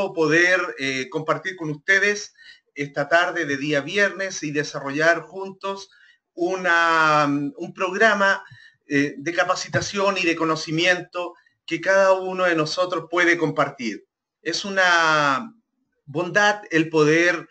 gusto poder compartir con ustedes esta tarde de día viernes y desarrollar juntos un programa de capacitación y de conocimiento que cada uno de nosotros puede compartir. Es una bondad el poder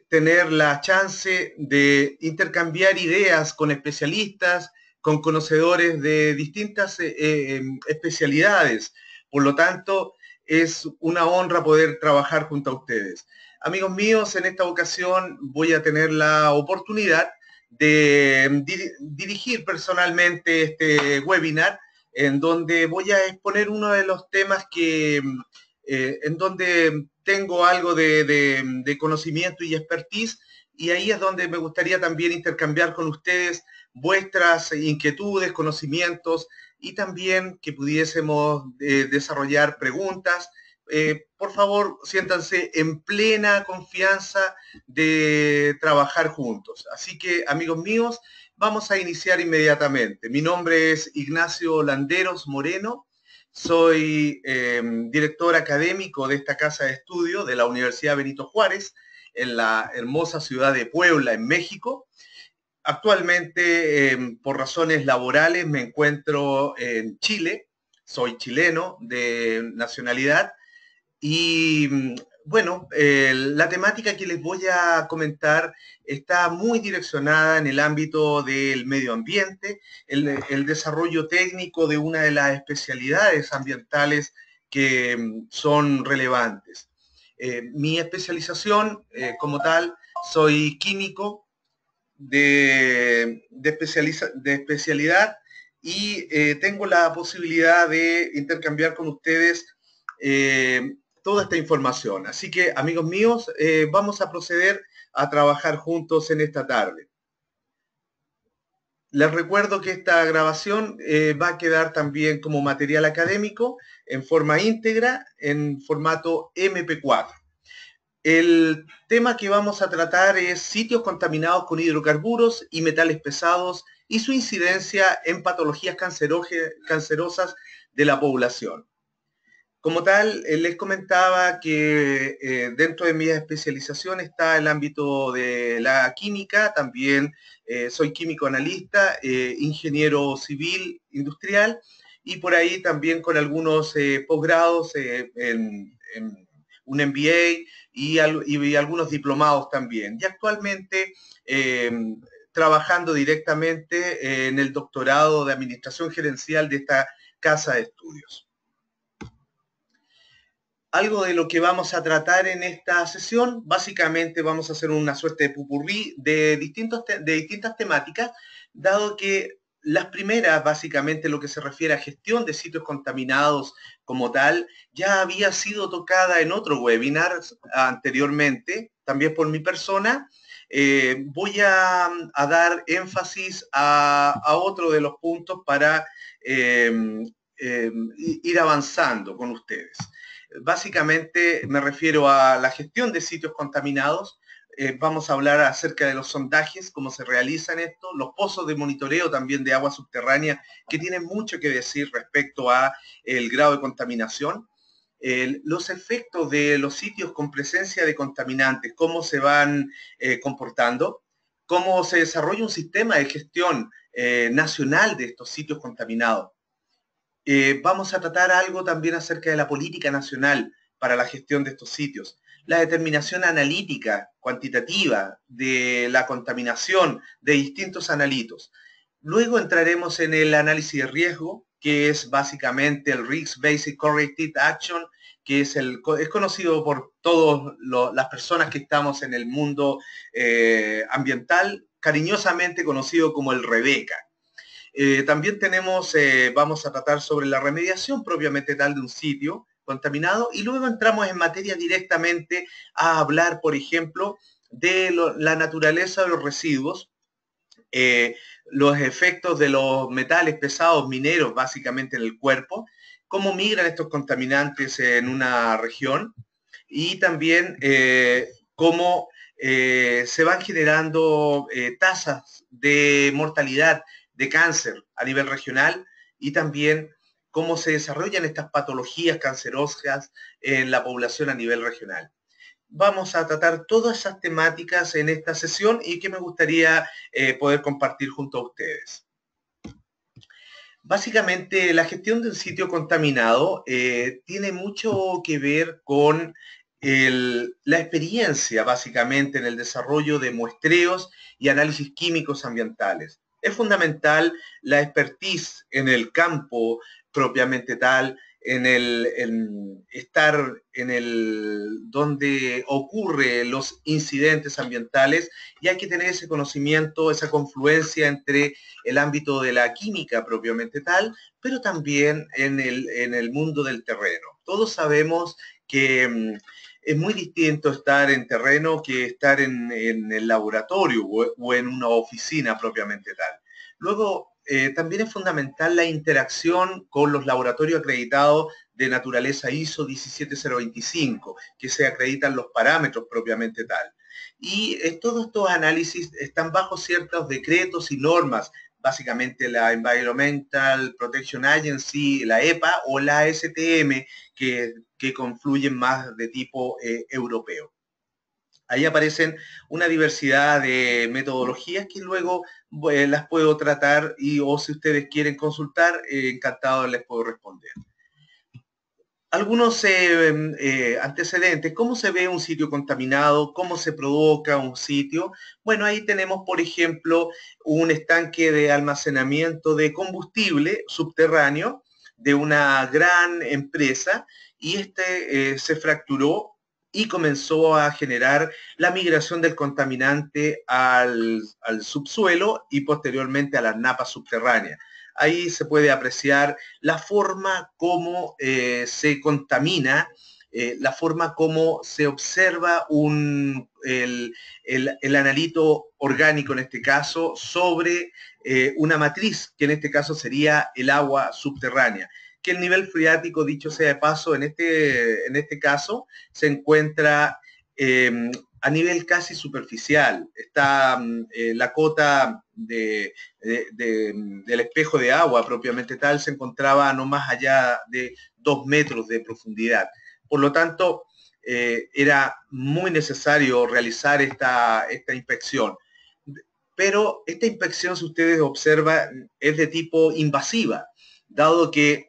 tener la chance de intercambiar ideas con especialistas, con conocedores de distintas especialidades. Por lo tanto, es una honra poder trabajar junto a ustedes. Amigos míos, en esta ocasión voy a tener la oportunidad de dirigir personalmente este webinar, en donde voy a exponer uno de los temas en donde tengo algo de conocimiento y expertise, y ahí es donde me gustaría también intercambiar con ustedes vuestras inquietudes, conocimientos, y también que pudiésemos desarrollar preguntas. Por favor, siéntanse en plena confianza de trabajar juntos. Así que, amigos míos, vamos a iniciar inmediatamente. Mi nombre es Ignacio Landeros Moreno. Soy director académico de esta casa de estudio de la Universidad Benito Juárez, en la hermosa ciudad de Puebla, en México. Actualmente, por razones laborales, me encuentro en Chile. Soy chileno de nacionalidad y bueno, la temática que les voy a comentar está muy direccionada en el ámbito del medio ambiente, el desarrollo técnico de una de las especialidades ambientales que son relevantes. Mi especialización como tal, soy químico de especialidad y tengo la posibilidad de intercambiar con ustedes toda esta información. Así que, amigos míos, vamos a proceder a trabajar juntos en esta tarde. Les recuerdo que esta grabación va a quedar también como material académico en forma íntegra, en formato MP4. El tema que vamos a tratar es sitios contaminados con hidrocarburos y metales pesados y su incidencia en patologías cancerosas de la población. Como tal, les comentaba que dentro de mi especialización está el ámbito de la química, también soy químico analista, ingeniero civil industrial, y por ahí también con algunos posgrados en un MBA y algunos diplomados también. Y actualmente trabajando directamente en el doctorado de Administración Gerencial de esta casa de estudios. Algo de lo que vamos a tratar en esta sesión, básicamente vamos a hacer una suerte de popurrí de distintas temáticas, dado que las primeras, básicamente lo que se refiere a gestión de sitios contaminados como tal, ya había sido tocada en otro webinar anteriormente, también por mi persona. Voy a dar énfasis a otro de los puntos para ir avanzando con ustedes. Básicamente me refiero a la gestión de sitios contaminados. Vamos a hablar acerca de los sondajes, cómo se realizan esto, los pozos de monitoreo también de agua subterránea, que tienen mucho que decir respecto a el grado de contaminación. Los efectos de los sitios con presencia de contaminantes, cómo se van comportando, cómo se desarrolla un sistema de gestión nacional de estos sitios contaminados. Vamos a tratar algo también acerca de la política nacional para la gestión de estos sitios, la determinación analítica, cuantitativa de la contaminación de distintos analitos. Luego entraremos en el análisis de riesgo, que es básicamente el Risk Based Corrective Action, que es conocido por todas las personas que estamos en el mundo ambiental, cariñosamente conocido como el REBECA. También vamos a tratar sobre la remediación propiamente tal de un sitio contaminado, y luego entramos en materia directamente a hablar, por ejemplo, de la naturaleza de los residuos, los efectos de los metales pesados mineros básicamente en el cuerpo, cómo migran estos contaminantes en una región, y también cómo se van generando tasas de mortalidad de cáncer a nivel regional, y también cómo se desarrollan estas patologías cancerosas en la población a nivel regional. Vamos a tratar todas esas temáticas en esta sesión y que me gustaría poder compartir junto a ustedes. Básicamente, la gestión de un sitio contaminado tiene mucho que ver con la experiencia, básicamente, en el desarrollo de muestreos y análisis químicos ambientales. Es fundamental la expertise en el campo propiamente tal, en estar en donde ocurren los incidentes ambientales, y hay que tener ese conocimiento, esa confluencia entre el ámbito de la química propiamente tal, pero también en el mundo del terreno. Todos sabemos que es muy distinto estar en terreno que estar en el laboratorio o en una oficina propiamente tal. Luego, también es fundamental la interacción con los laboratorios acreditados de naturaleza ISO 17025, que se acreditan los parámetros propiamente tal. Y todos estos análisis están bajo ciertos decretos y normas, básicamente la Environmental Protection Agency, la EPA o la STM, que confluyen más de tipo europeo. Ahí aparecen una diversidad de metodologías que luego las puedo tratar o si ustedes quieren consultar, encantado les puedo responder. Algunos antecedentes, ¿cómo se ve un sitio contaminado? ¿Cómo se provoca un sitio? Bueno, ahí tenemos, por ejemplo, un estanque de almacenamiento de combustible subterráneo de una gran empresa, y se fracturó y comenzó a generar la migración del contaminante al subsuelo y posteriormente a las napas subterráneas. Ahí se puede apreciar la forma como se contamina, la forma como se observa el analito orgánico, en este caso, sobre una matriz, que en este caso sería el agua subterránea. Que el nivel freático, dicho sea de paso, en este caso, se encuentra a nivel casi superficial. Está la cota del espejo de agua propiamente tal, se encontraba no más allá de 2 metros de profundidad. Por lo tanto, era muy necesario realizar esta inspección. Pero esta inspección, si ustedes observan, es de tipo invasiva, dado que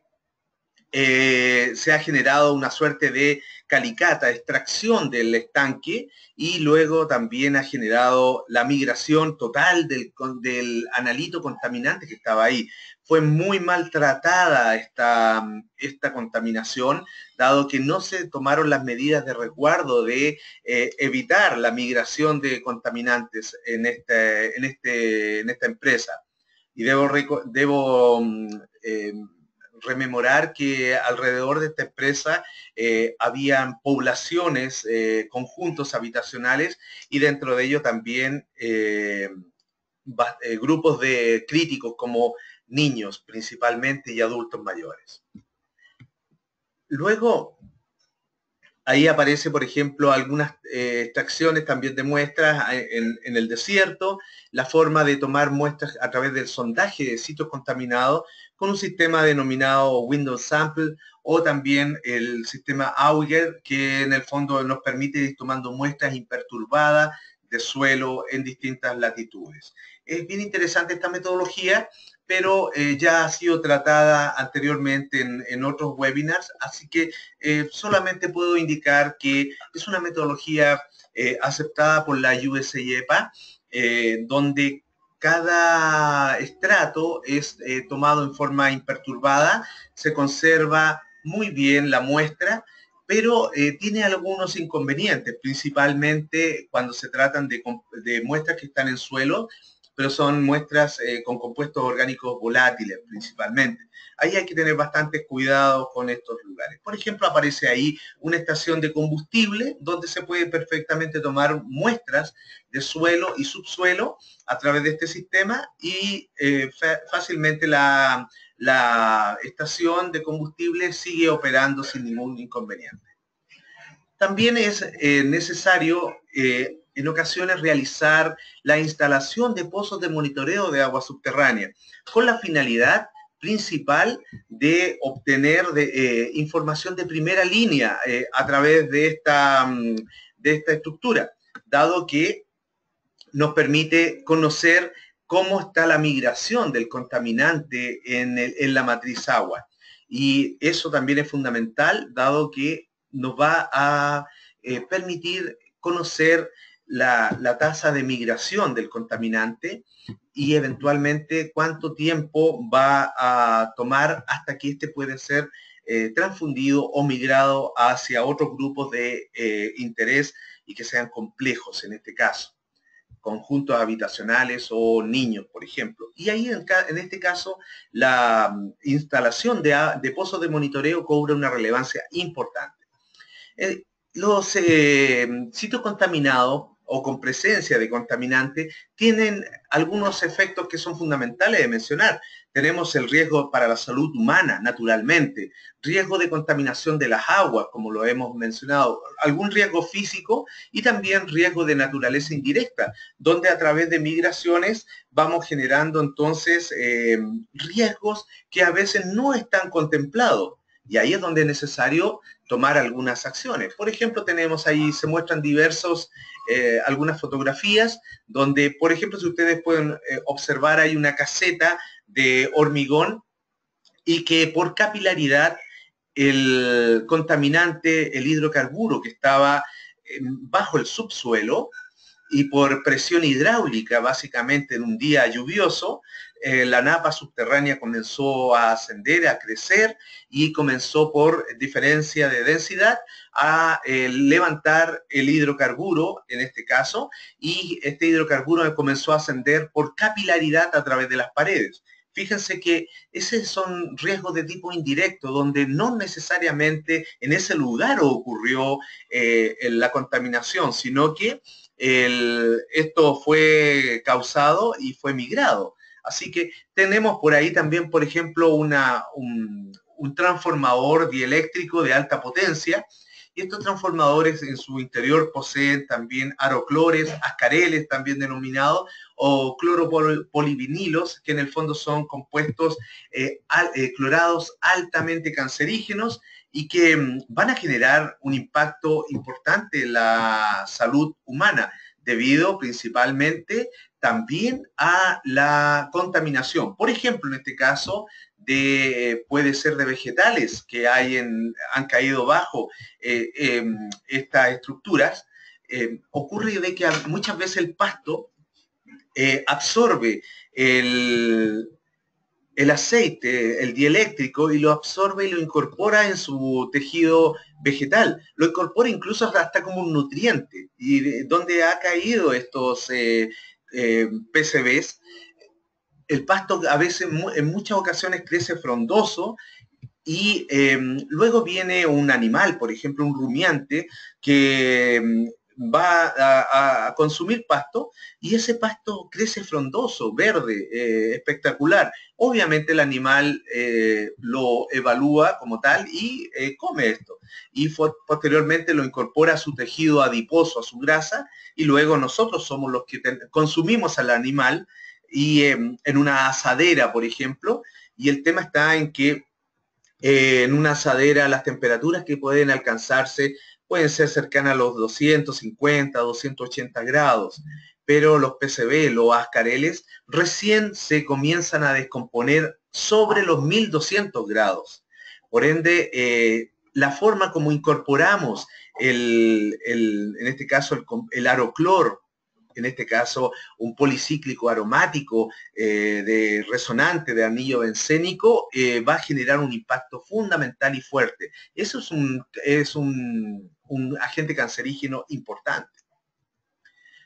se ha generado una suerte de calicata, extracción del estanque, y luego también ha generado la migración total del analito contaminante que estaba ahí. Fue muy maltratada esta contaminación, dado que no se tomaron las medidas de resguardo de evitar la migración de contaminantes en esta empresa. Y debo rememorar que alrededor de esta empresa habían poblaciones, conjuntos habitacionales, y dentro de ello también grupos de críticos como niños principalmente y adultos mayores. Luego, ahí aparece, por ejemplo, algunas extracciones también de muestras en el desierto, la forma de tomar muestras a través del sondaje de sitios contaminados con un sistema denominado Windows Sample, o también el sistema Auger, que en el fondo nos permite ir tomando muestras imperturbadas de suelo en distintas latitudes. Es bien interesante esta metodología, pero ya ha sido tratada anteriormente en otros webinars, así que solamente puedo indicar que es una metodología aceptada por la USAEPA, donde cada estrato es tomado en forma imperturbada, se conserva muy bien la muestra, pero tiene algunos inconvenientes, principalmente cuando se tratan de muestras que están en suelo, pero son muestras con compuestos orgánicos volátiles principalmente. Ahí hay que tener bastante cuidado con estos lugares. Por ejemplo, aparece ahí una estación de combustible donde se puede perfectamente tomar muestras de suelo y subsuelo a través de este sistema, y fácilmente la estación de combustible sigue operando sin ningún inconveniente. También es necesario en ocasiones realizar la instalación de pozos de monitoreo de agua subterránea, con la finalidad principal de obtener información de primera línea a través de esta estructura, dado que nos permite conocer cómo está la migración del contaminante en la matriz agua. Y eso también es fundamental, dado que nos va a permitir conocer la tasa de migración del contaminante y eventualmente cuánto tiempo va a tomar hasta que éste puede ser transfundido o migrado hacia otros grupos de interés y que sean complejos en este caso, conjuntos habitacionales o niños, por ejemplo. Y ahí en este caso la instalación de pozos de monitoreo cobra una relevancia importante. Los sitios contaminados o con presencia de contaminantes tienen algunos efectos que son fundamentales de mencionar. Tenemos el riesgo para la salud humana, naturalmente, riesgo de contaminación de las aguas, como lo hemos mencionado, algún riesgo físico y también riesgo de naturaleza indirecta, donde a través de migraciones vamos generando entonces riesgos que a veces no están contemplados. Y ahí es donde es necesario tomar algunas acciones. Por ejemplo, tenemos ahí, se muestran algunas fotografías donde, por ejemplo, si ustedes pueden observar, hay una caseta de hormigón y que por capilaridad el contaminante, el hidrocarburo que estaba bajo el subsuelo y por presión hidráulica, básicamente en un día lluvioso, la napa subterránea comenzó a ascender, a crecer y comenzó por diferencia de densidad a levantar el hidrocarburo, en este caso, y este hidrocarburo comenzó a ascender por capilaridad a través de las paredes. Fíjense que esos son riesgos de tipo indirecto, donde no necesariamente en ese lugar ocurrió la contaminación, sino que esto fue causado y fue migrado. Así que tenemos por ahí también, por ejemplo, un transformador dieléctrico de alta potencia, y estos transformadores en su interior poseen también aroclores, ascareles también denominados, o cloropolivinilos, que en el fondo son compuestos clorados altamente cancerígenos y que van a generar un impacto importante en la salud humana, debido principalmente también a la contaminación. Por ejemplo, en este caso, puede ser de vegetales que han caído bajo estas estructuras. Ocurre de que muchas veces el pasto absorbe el aceite, el dieléctrico, y lo absorbe y lo incorpora en su tejido vegetal. Lo incorpora incluso hasta como un nutriente. Y donde ha caído estos PCBs, el pasto a veces, en muchas ocasiones, crece frondoso y luego viene un animal, por ejemplo, un rumiante, que va a consumir pasto y ese pasto crece frondoso, verde, espectacular. Obviamente el animal lo evalúa como tal y come esto. Y posteriormente lo incorpora a su tejido adiposo, a su grasa, y luego nosotros somos los que consumimos al animal y en una asadera, por ejemplo, y el tema está en que en una asadera las temperaturas que pueden alcanzarse pueden ser cercanas a los 250, 280 grados, pero los PCB, los ascareles, recién se comienzan a descomponer sobre los 1200 grados. Por ende, la forma como incorporamos en este caso el aroclor, en este caso un policíclico aromático de resonante de anillo bencénico, va a generar un impacto fundamental y fuerte. Eso es un agente cancerígeno importante.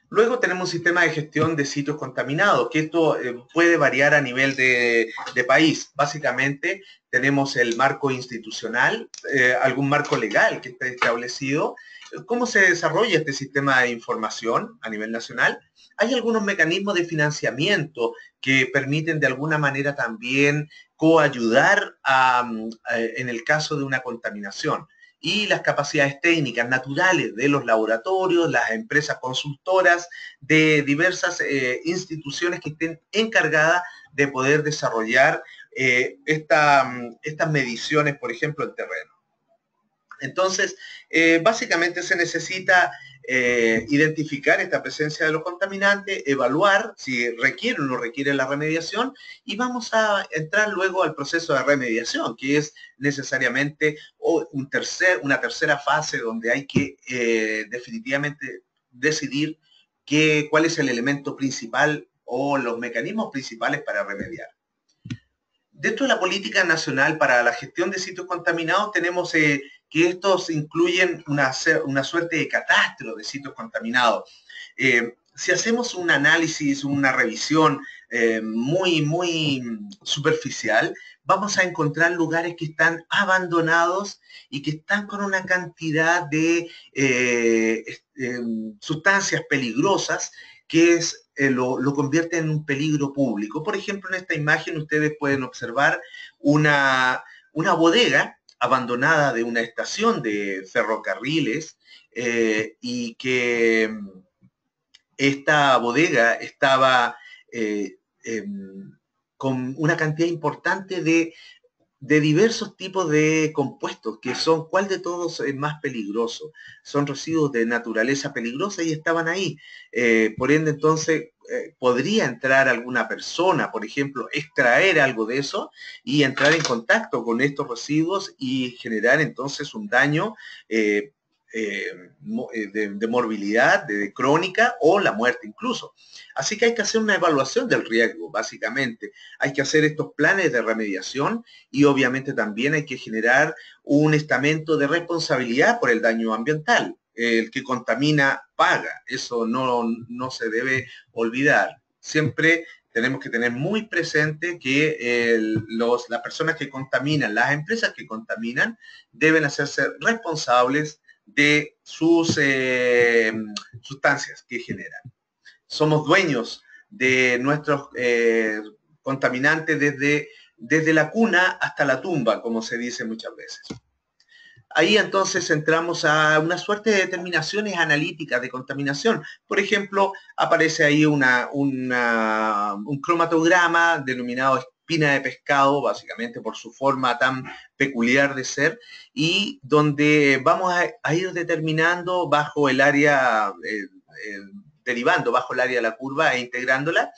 Luego tenemos un sistema de gestión de sitios contaminados, que esto puede variar a nivel de país. Básicamente tenemos el marco institucional, algún marco legal que esté establecido. ¿Cómo se desarrolla este sistema de información a nivel nacional? Hay algunos mecanismos de financiamiento que permiten de alguna manera también coayudar en el caso de una contaminación. Y las capacidades técnicas naturales de los laboratorios, las empresas consultoras, de diversas instituciones que estén encargadas de poder desarrollar estas mediciones, por ejemplo, en terreno. Entonces, básicamente se necesita identificar esta presencia de los contaminantes, evaluar si requiere o no requiere la remediación y vamos a entrar luego al proceso de remediación, que es necesariamente una tercera fase donde hay que definitivamente decidir cuál es el elemento principal o los mecanismos principales para remediar. Dentro de la política nacional para la gestión de sitios contaminados tenemos que estos incluyen una suerte de catastro de sitios contaminados. Si hacemos un análisis, una revisión muy superficial, vamos a encontrar lugares que están abandonados y que están con una cantidad de sustancias peligrosas que lo convierte en un peligro público. Por ejemplo, en esta imagen ustedes pueden observar una bodega abandonada de una estación de ferrocarriles y que esta bodega estaba con una cantidad importante de diversos tipos de compuestos, que son, ¿cuál de todos es más peligroso? Son residuos de naturaleza peligrosa y estaban ahí. Por ende, entonces, podría entrar alguna persona, por ejemplo, extraer algo de eso y entrar en contacto con estos residuos y generar entonces un daño de morbilidad, de crónica o la muerte incluso. Así que hay que hacer una evaluación del riesgo, básicamente. Hay que hacer estos planes de remediación y obviamente también hay que generar un estamento de responsabilidad por el daño ambiental. El que contamina paga, eso no se debe olvidar. Siempre tenemos que tener muy presente que las personas que contaminan, las empresas que contaminan, deben hacerse responsables de sus sustancias que generan. Somos dueños de nuestros contaminantes desde la cuna hasta la tumba, como se dice muchas veces. Ahí entonces entramos a una suerte de determinaciones analíticas de contaminación. Por ejemplo, aparece ahí un cromatograma denominado espina de pescado, básicamente por su forma tan peculiar de ser, y donde vamos a ir determinando bajo el área, derivando bajo el área de la curva e integrándola,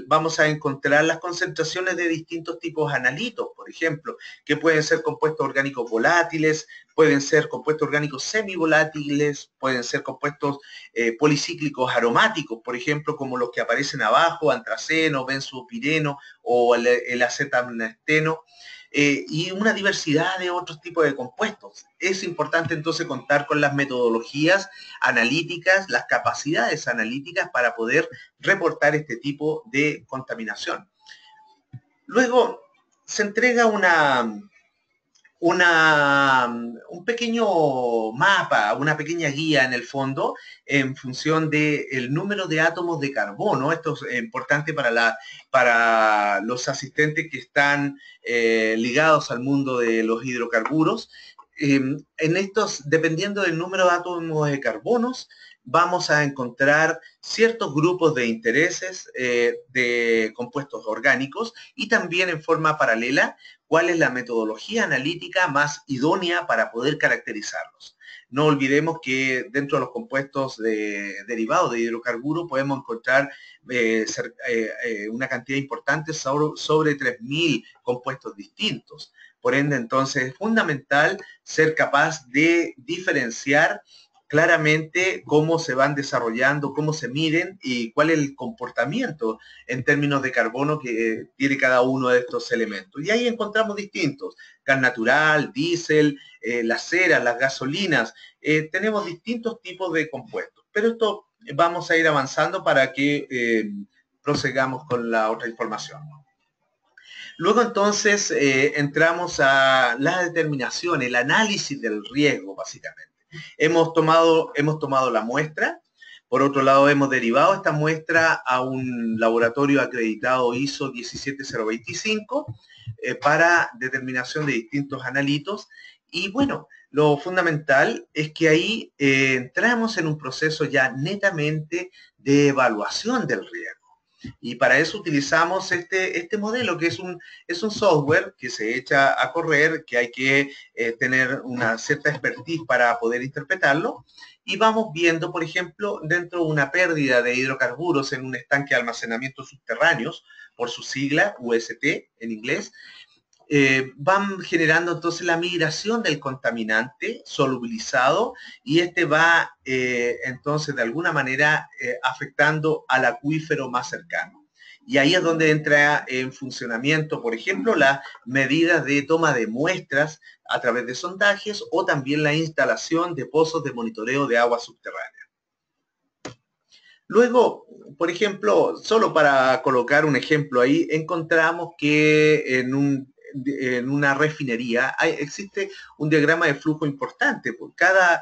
vamos a encontrar las concentraciones de distintos tipos de analitos, por ejemplo, que pueden ser compuestos orgánicos volátiles, pueden ser compuestos orgánicos semivolátiles, pueden ser compuestos policíclicos aromáticos, por ejemplo, como los que aparecen abajo, antraceno, benzopireno o el acetamnesteno. Y una diversidad de otros tipos de compuestos. Es importante entonces contar con las metodologías analíticas, las capacidades analíticas para poder reportar este tipo de contaminación. Luego se entrega un pequeño mapa, una pequeña guía en el fondo, en función del número de átomos de carbono. Esto es importante para los asistentes que están ligados al mundo de los hidrocarburos. En estos, dependiendo del número de átomos de carbonos, vamos a encontrar ciertos grupos de intereses de compuestos orgánicos y también en forma paralela cuál es la metodología analítica más idónea para poder caracterizarlos. No olvidemos que dentro de los compuestos derivados de hidrocarburos podemos encontrar una cantidad importante sobre 3.000 compuestos distintos. Por ende, entonces, es fundamental ser capaz de diferenciar claramente cómo se van desarrollando, cómo se miden y cuál es el comportamiento en términos de carbono que tiene cada uno de estos elementos. Y ahí encontramos distintos, gas natural, diésel, las ceras, las gasolinas, tenemos distintos tipos de compuestos. Pero esto vamos a ir avanzando para que prosigamos con la otra información. Luego entonces entramos a la determinación, el análisis del riesgo, básicamente. Hemos tomado la muestra, por otro lado hemos derivado esta muestra a un laboratorio acreditado ISO 17025 para determinación de distintos analitos y bueno, lo fundamental es que ahí entramos en un proceso ya netamente de evaluación del riesgo. Y para eso utilizamos este modelo, que es un software que se echa a correr, que hay que tener una cierta expertise para poder interpretarlo. Y vamos viendo, por ejemplo, dentro de una pérdida de hidrocarburos en un estanque de almacenamiento subterráneos, por su sigla, UST en inglés, van generando entonces la migración del contaminante solubilizado y este va entonces de alguna manera afectando al acuífero más cercano. Y ahí es donde entra en funcionamiento, por ejemplo, las medidas de toma de muestras a través de sondajes o también la instalación de pozos de monitoreo de agua subterránea. Luego, por ejemplo, solo para colocar un ejemplo ahí, encontramos que en una refinería existe un diagrama de flujo importante. Cada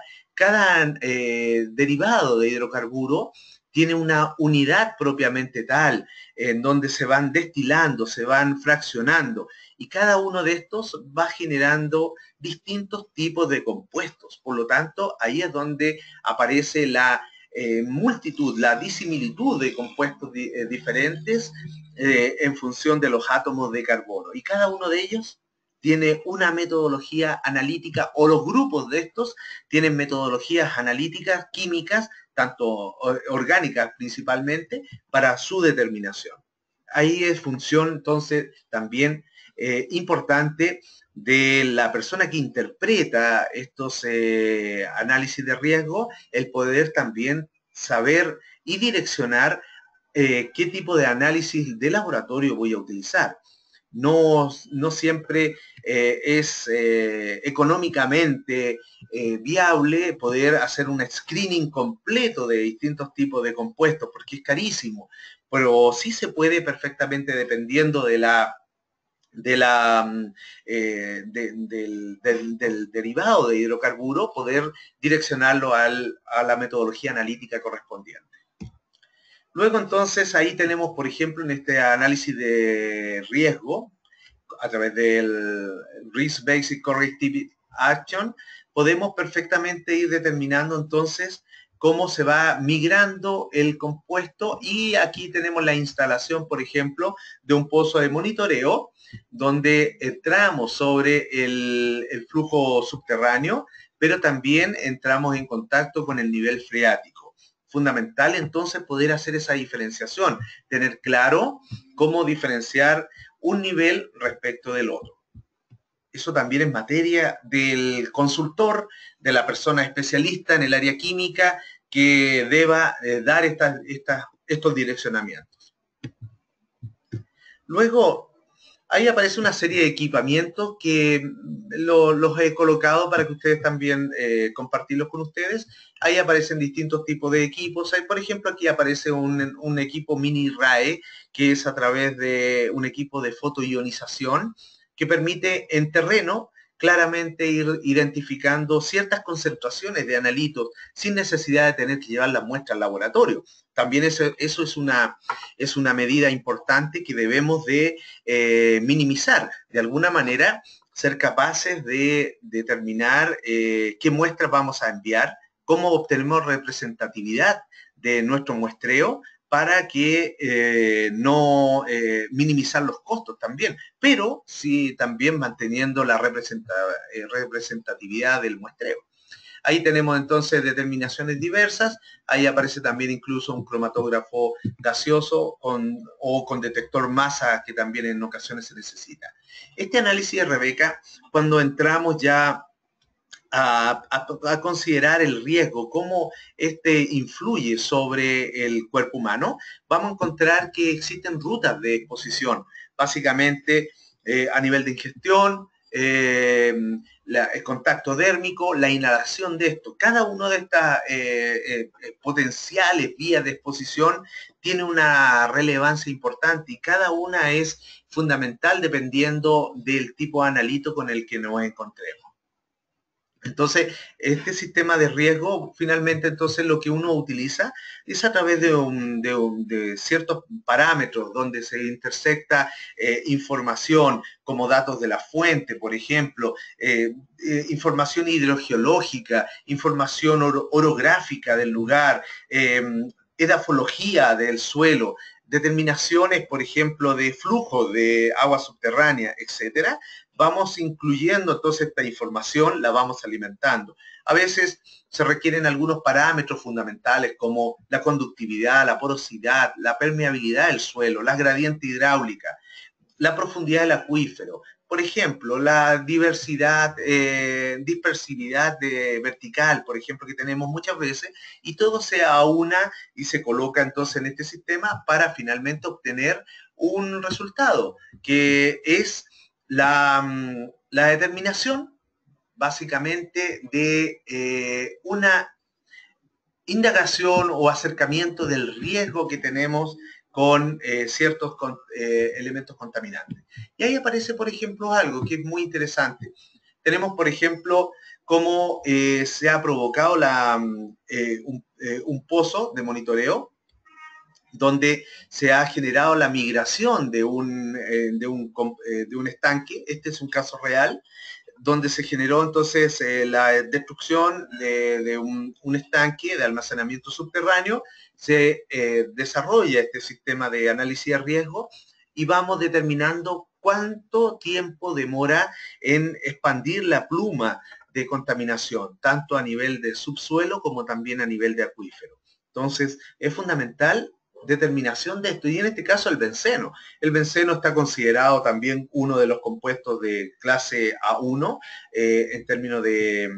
derivado de hidrocarburo tiene una unidad propiamente tal, en donde se van destilando, se van fraccionando, y cada uno de estos va generando distintos tipos de compuestos. Por lo tanto, ahí es donde aparece la multitud, la disimilitud de compuestos diferentes en función de los átomos de carbono. Y cada uno de ellos tiene una metodología analítica, o los grupos de estos tienen metodologías analíticas, químicas, tanto orgánicas principalmente, para su determinación. Ahí es función entonces también importante de la persona que interpreta estos análisis de riesgo, el poder también saber y direccionar qué tipo de análisis de laboratorio voy a utilizar. No siempre es económicamente viable poder hacer un screening completo de distintos tipos de compuestos, porque es carísimo, pero sí se puede perfectamente, dependiendo de del derivado de hidrocarburo, poder direccionarlo a la metodología analítica correspondiente. Luego entonces ahí tenemos, por ejemplo, en este análisis de riesgo, a través del Risk Based Corrective Action, podemos perfectamente ir determinando entonces cómo se va migrando el compuesto, y aquí tenemos la instalación, por ejemplo, de un pozo de monitoreo, donde entramos sobre el flujo subterráneo, pero también entramos en contacto con el nivel freático. Fundamental entonces poder hacer esa diferenciación, tener claro cómo diferenciar un nivel respecto del otro. Eso también es materia del consultor, de la persona especialista en el área química, que deba dar estos direccionamientos. Luego, ahí aparece una serie de equipamientos que los he colocado para que ustedes también compartirlos con ustedes. Ahí aparecen distintos tipos de equipos. Ahí, por ejemplo, aquí aparece un equipo mini RAE, que es a través de un equipo de fotoionización que permite en terreno claramente ir identificando ciertas concentraciones de analitos sin necesidad de tener que llevar la muestra al laboratorio. También eso es una medida importante que debemos de minimizar. De alguna manera, ser capaces de determinar qué muestras vamos a enviar, cómo obtenemos representatividad de nuestro muestreo, para que no minimizar los costos también, pero sí también manteniendo la representatividad del muestreo. Ahí tenemos entonces determinaciones diversas. Ahí aparece también incluso un cromatógrafo gaseoso o con detector masa, que también en ocasiones se necesita. Este análisis de Rebeca, cuando entramos ya a considerar el riesgo, cómo este influye sobre el cuerpo humano, vamos a encontrar que existen rutas de exposición, básicamente a nivel de ingestión, el contacto dérmico, la inhalación de esto. Cada una de estas potenciales vías de exposición tiene una relevancia importante, y cada una es fundamental dependiendo del tipo de analito con el que nos encontremos. Entonces, este sistema de riesgo, finalmente, entonces lo que uno utiliza es a través de ciertos parámetros donde se intersecta información como datos de la fuente, por ejemplo, información hidrogeológica, información orográfica del lugar, edafología del suelo, determinaciones, por ejemplo, de flujo de agua subterránea, etcétera, vamos incluyendo entonces esta información, la vamos alimentando. A veces se requieren algunos parámetros fundamentales como la conductividad, la porosidad, la permeabilidad del suelo, la gradiente hidráulica, la profundidad del acuífero. Por ejemplo, la diversidad, dispersividad vertical, por ejemplo, que tenemos muchas veces, y todo se aúna y se coloca entonces en este sistema para finalmente obtener un resultado, que es la determinación básicamente de una indagación o acercamiento del riesgo que tenemos con ciertos elementos contaminantes. Y ahí aparece, por ejemplo, algo que es muy interesante. Tenemos, por ejemplo, cómo se ha provocado un pozo de monitoreo donde se ha generado la migración de un estanque. Este es un caso real, donde se generó entonces la destrucción de un estanque de almacenamiento subterráneo. Se desarrolla este sistema de análisis de riesgo y vamos determinando cuánto tiempo demora en expandir la pluma de contaminación, tanto a nivel de subsuelo como también a nivel de acuífero. Entonces, es fundamental determinación de esto, y en este caso el benceno. El benceno está considerado también uno de los compuestos de clase A1 en términos de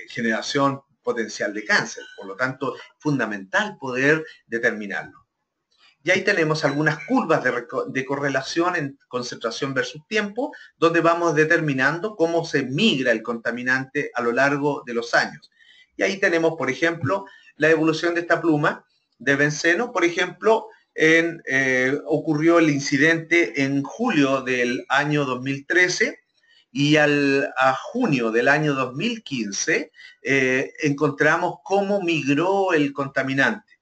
generación potencial de cáncer, por lo tanto, fundamental poder determinarlo. Y ahí tenemos algunas curvas de correlación en concentración versus tiempo, donde vamos determinando cómo se migra el contaminante a lo largo de los años. Y ahí tenemos, por ejemplo, la evolución de esta pluma de benceno. Por ejemplo, ocurrió el incidente en julio del año 2013 y a junio del año 2015 encontramos cómo migró el contaminante.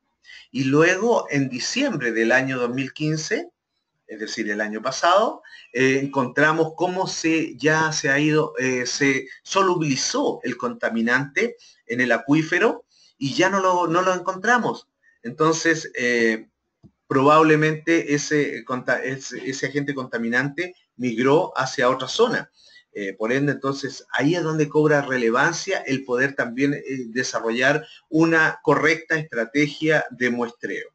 Y luego, en diciembre del año 2015, es decir, el año pasado, encontramos cómo ya se ha ido, se solubilizó el contaminante en el acuífero y ya no lo encontramos. Entonces, probablemente ese agente contaminante migró hacia otra zona. Por ende, entonces, ahí es donde cobra relevancia el poder también desarrollar una correcta estrategia de muestreo.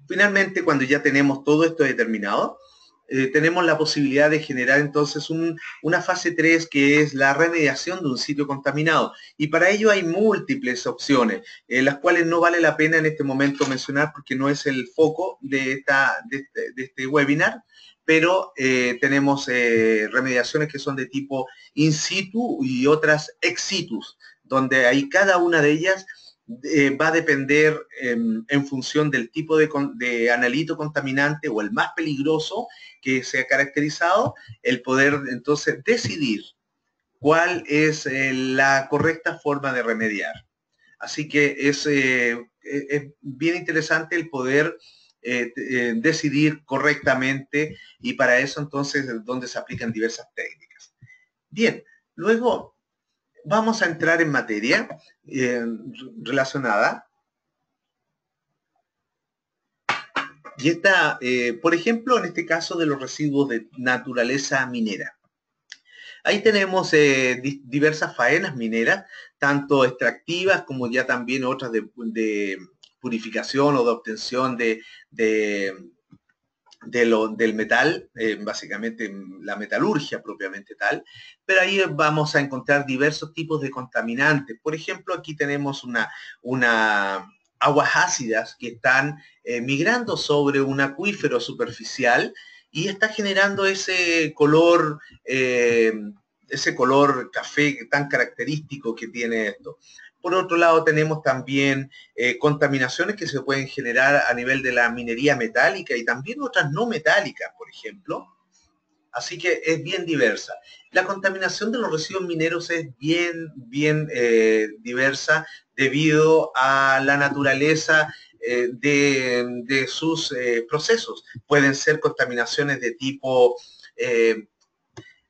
Finalmente, cuando ya tenemos todo esto determinado, tenemos la posibilidad de generar entonces una fase 3, que es la remediación de un sitio contaminado. Y para ello hay múltiples opciones, las cuales no vale la pena en este momento mencionar porque no es el foco de este webinar, pero tenemos remediaciones que son de tipo in situ y otras ex situ, donde ahí cada una de ellas va a depender en función del tipo de analito contaminante o el más peligroso que se ha caracterizado, el poder entonces decidir cuál es la correcta forma de remediar. Así que es bien interesante el poder decidir correctamente, y para eso entonces es donde se aplican diversas técnicas. Bien, luego vamos a entrar en materia relacionada. Y está, por ejemplo, en este caso de los residuos de naturaleza minera. Ahí tenemos diversas faenas mineras, tanto extractivas como ya también otras de purificación o de obtención del metal, básicamente la metalurgia propiamente tal, pero ahí vamos a encontrar diversos tipos de contaminantes. Por ejemplo, aquí tenemos aguas ácidas que están migrando sobre un acuífero superficial y está generando ese color café tan característico que tiene esto. Por otro lado, tenemos también contaminaciones que se pueden generar a nivel de la minería metálica y también otras no metálicas, por ejemplo. Así que es bien diversa. La contaminación de los residuos mineros es bien diversa debido a la naturaleza de sus procesos. Pueden ser contaminaciones de tipo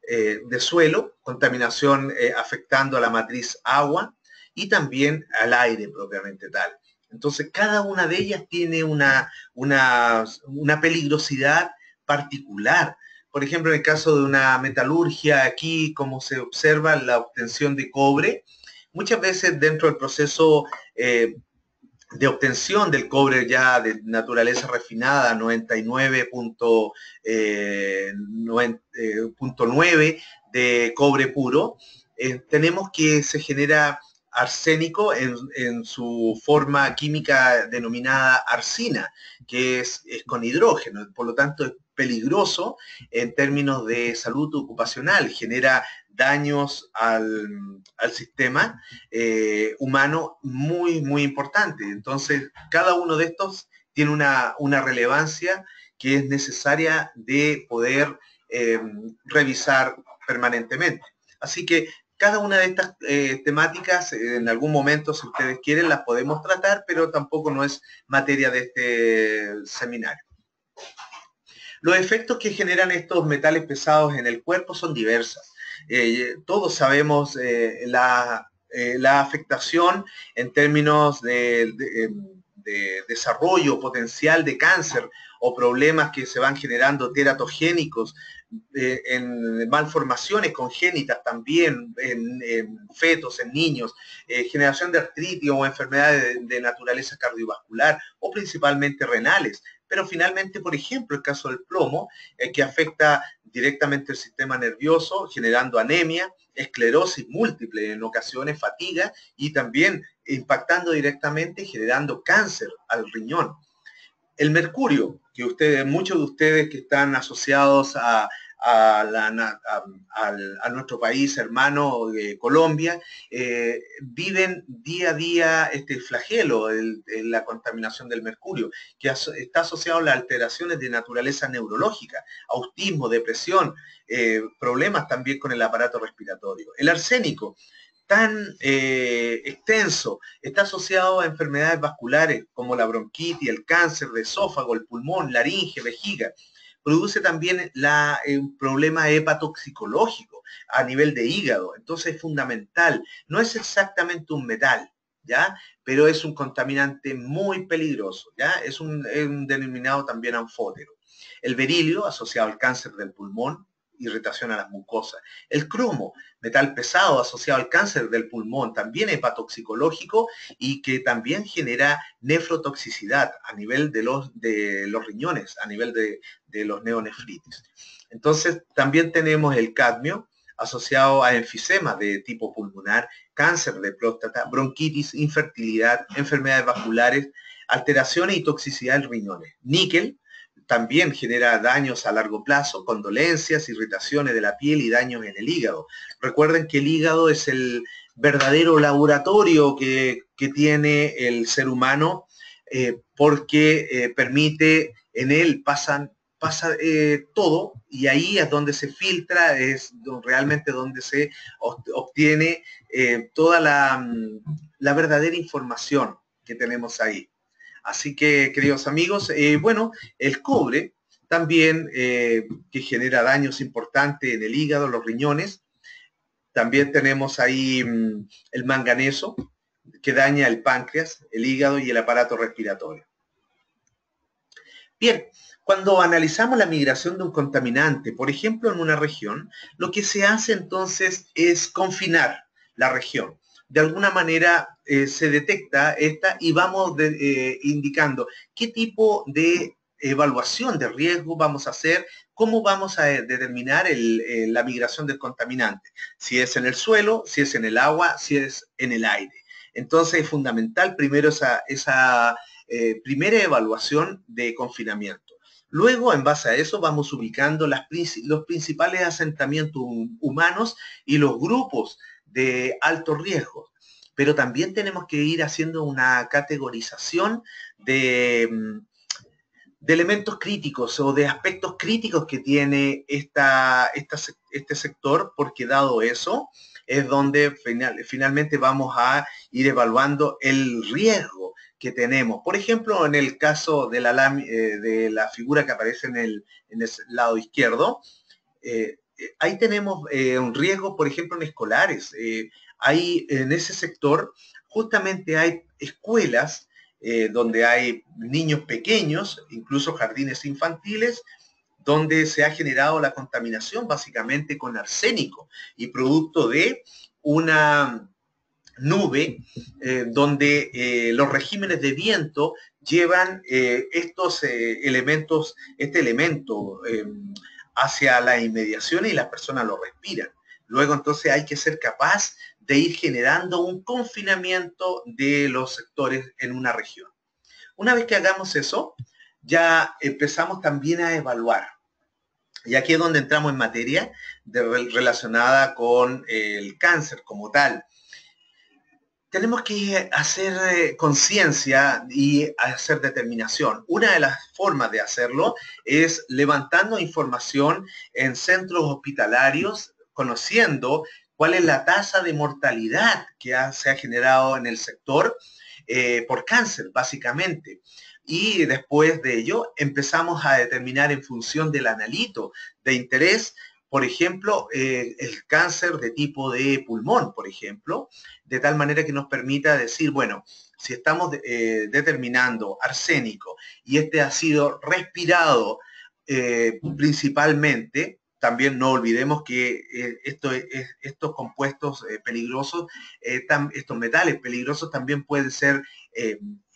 de suelo, contaminación afectando a la matriz agua y también al aire propiamente tal. Entonces, cada una de ellas tiene una peligrosidad particular. Por ejemplo, en el caso de una metalurgia, aquí como se observa la obtención de cobre, muchas veces dentro del proceso de obtención del cobre ya de naturaleza refinada, 99.9 de cobre puro, tenemos que se genera arsénico en su forma química denominada arsina, que es con hidrógeno, por lo tanto es peligroso en términos de salud ocupacional, genera daños al sistema humano muy, muy importante. Entonces, cada uno de estos tiene una relevancia que es necesaria de poder revisar permanentemente. Así que cada una de estas temáticas, en algún momento, si ustedes quieren, las podemos tratar, pero tampoco no es materia de este seminario. Los efectos que generan estos metales pesados en el cuerpo son diversas. Todos sabemos la afectación en términos de desarrollo potencial de cáncer o problemas que se van generando teratogénicos en malformaciones congénitas también, en fetos, en niños, generación de artritis o enfermedades de naturaleza cardiovascular o principalmente renales. Pero finalmente, por ejemplo, el caso del plomo, que afecta directamente el sistema nervioso, generando anemia, esclerosis múltiple, en ocasiones fatiga, y también impactando directamente, generando cáncer al riñón. El mercurio, que muchos de ustedes que están asociados a nuestro país hermano Colombia, viven día a día este flagelo, la contaminación del mercurio, que está asociado a las alteraciones de naturaleza neurológica, autismo, depresión, problemas también con el aparato respiratorio. El arsénico, tan extenso, está asociado a enfermedades vasculares como la bronquitis, el cáncer de esófago, el pulmón, laringe, vejiga. Produce también un problema hepatoxicológico a nivel de hígado. Entonces es fundamental. No es exactamente un metal, ¿ya? Pero es un contaminante muy peligroso, ¿ya? Es un denominado también anfótero. El berilio, asociado al cáncer del pulmón, irritación a las mucosas. El cromo, metal pesado asociado al cáncer del pulmón, también hepatoxicológico y que también genera nefrotoxicidad a nivel de los riñones, a nivel de los neonefritis. Entonces, también tenemos el cadmio asociado a enfisema de tipo pulmonar, cáncer de próstata, bronquitis, infertilidad, enfermedades vasculares, alteraciones y toxicidad en riñones. Níquel, también genera daños a largo plazo, con dolencias, irritaciones de la piel y daños en el hígado. Recuerden que el hígado es el verdadero laboratorio que tiene el ser humano porque permite, en él pasa todo y ahí es donde se filtra, es realmente donde se obtiene toda la verdadera información que tenemos ahí. Así que, queridos amigos, bueno, el cobre también que genera daños importantes en el hígado, los riñones. También tenemos ahí el manganeso, que daña el páncreas, el hígado y el aparato respiratorio. Bien, cuando analizamos la migración de un contaminante, por ejemplo, en una región, lo que se hace entonces es confinar la región. De alguna manera se detecta esta y vamos indicando qué tipo de evaluación de riesgo vamos a hacer, cómo vamos a determinar la migración del contaminante, si es en el suelo, si es en el agua, si es en el aire. Entonces es fundamental primero esa primera evaluación de confinamiento. Luego, en base a eso, vamos ubicando los principales asentamientos humanos y los grupos de alto riesgo. Pero también tenemos que ir haciendo una categorización de elementos críticos o de aspectos críticos que tiene este sector, porque dado eso, es donde finalmente vamos a ir evaluando el riesgo que tenemos. Por ejemplo, en el caso de la figura que aparece en el lado izquierdo, ahí tenemos un riesgo, por ejemplo, en escolares. En ese sector justamente hay escuelas donde hay niños pequeños, incluso jardines infantiles, donde se ha generado la contaminación básicamente con arsénico y producto de una nube donde los regímenes de viento llevan estos elementos, este elemento hacia las inmediaciones y las personas lo respiran. Luego entonces hay que ser capaz de ir generando un confinamiento de los sectores en una región. Una vez que hagamos eso, ya empezamos también a evaluar. Y aquí es donde entramos en materia relacionada con el cáncer como tal. Tenemos que hacer conciencia y hacer determinación. Una de las formas de hacerlo es levantando información en centros hospitalarios, conociendo cuál es la tasa de mortalidad que se ha generado en el sector por cáncer, básicamente. Y después de ello empezamos a determinar en función del analito de interés, por ejemplo, el cáncer de tipo de pulmón, por ejemplo, de tal manera que nos permita decir, bueno, si estamos determinando arsénico y este ha sido respirado principalmente, también no olvidemos que estos compuestos peligrosos, estos metales peligrosos también pueden ser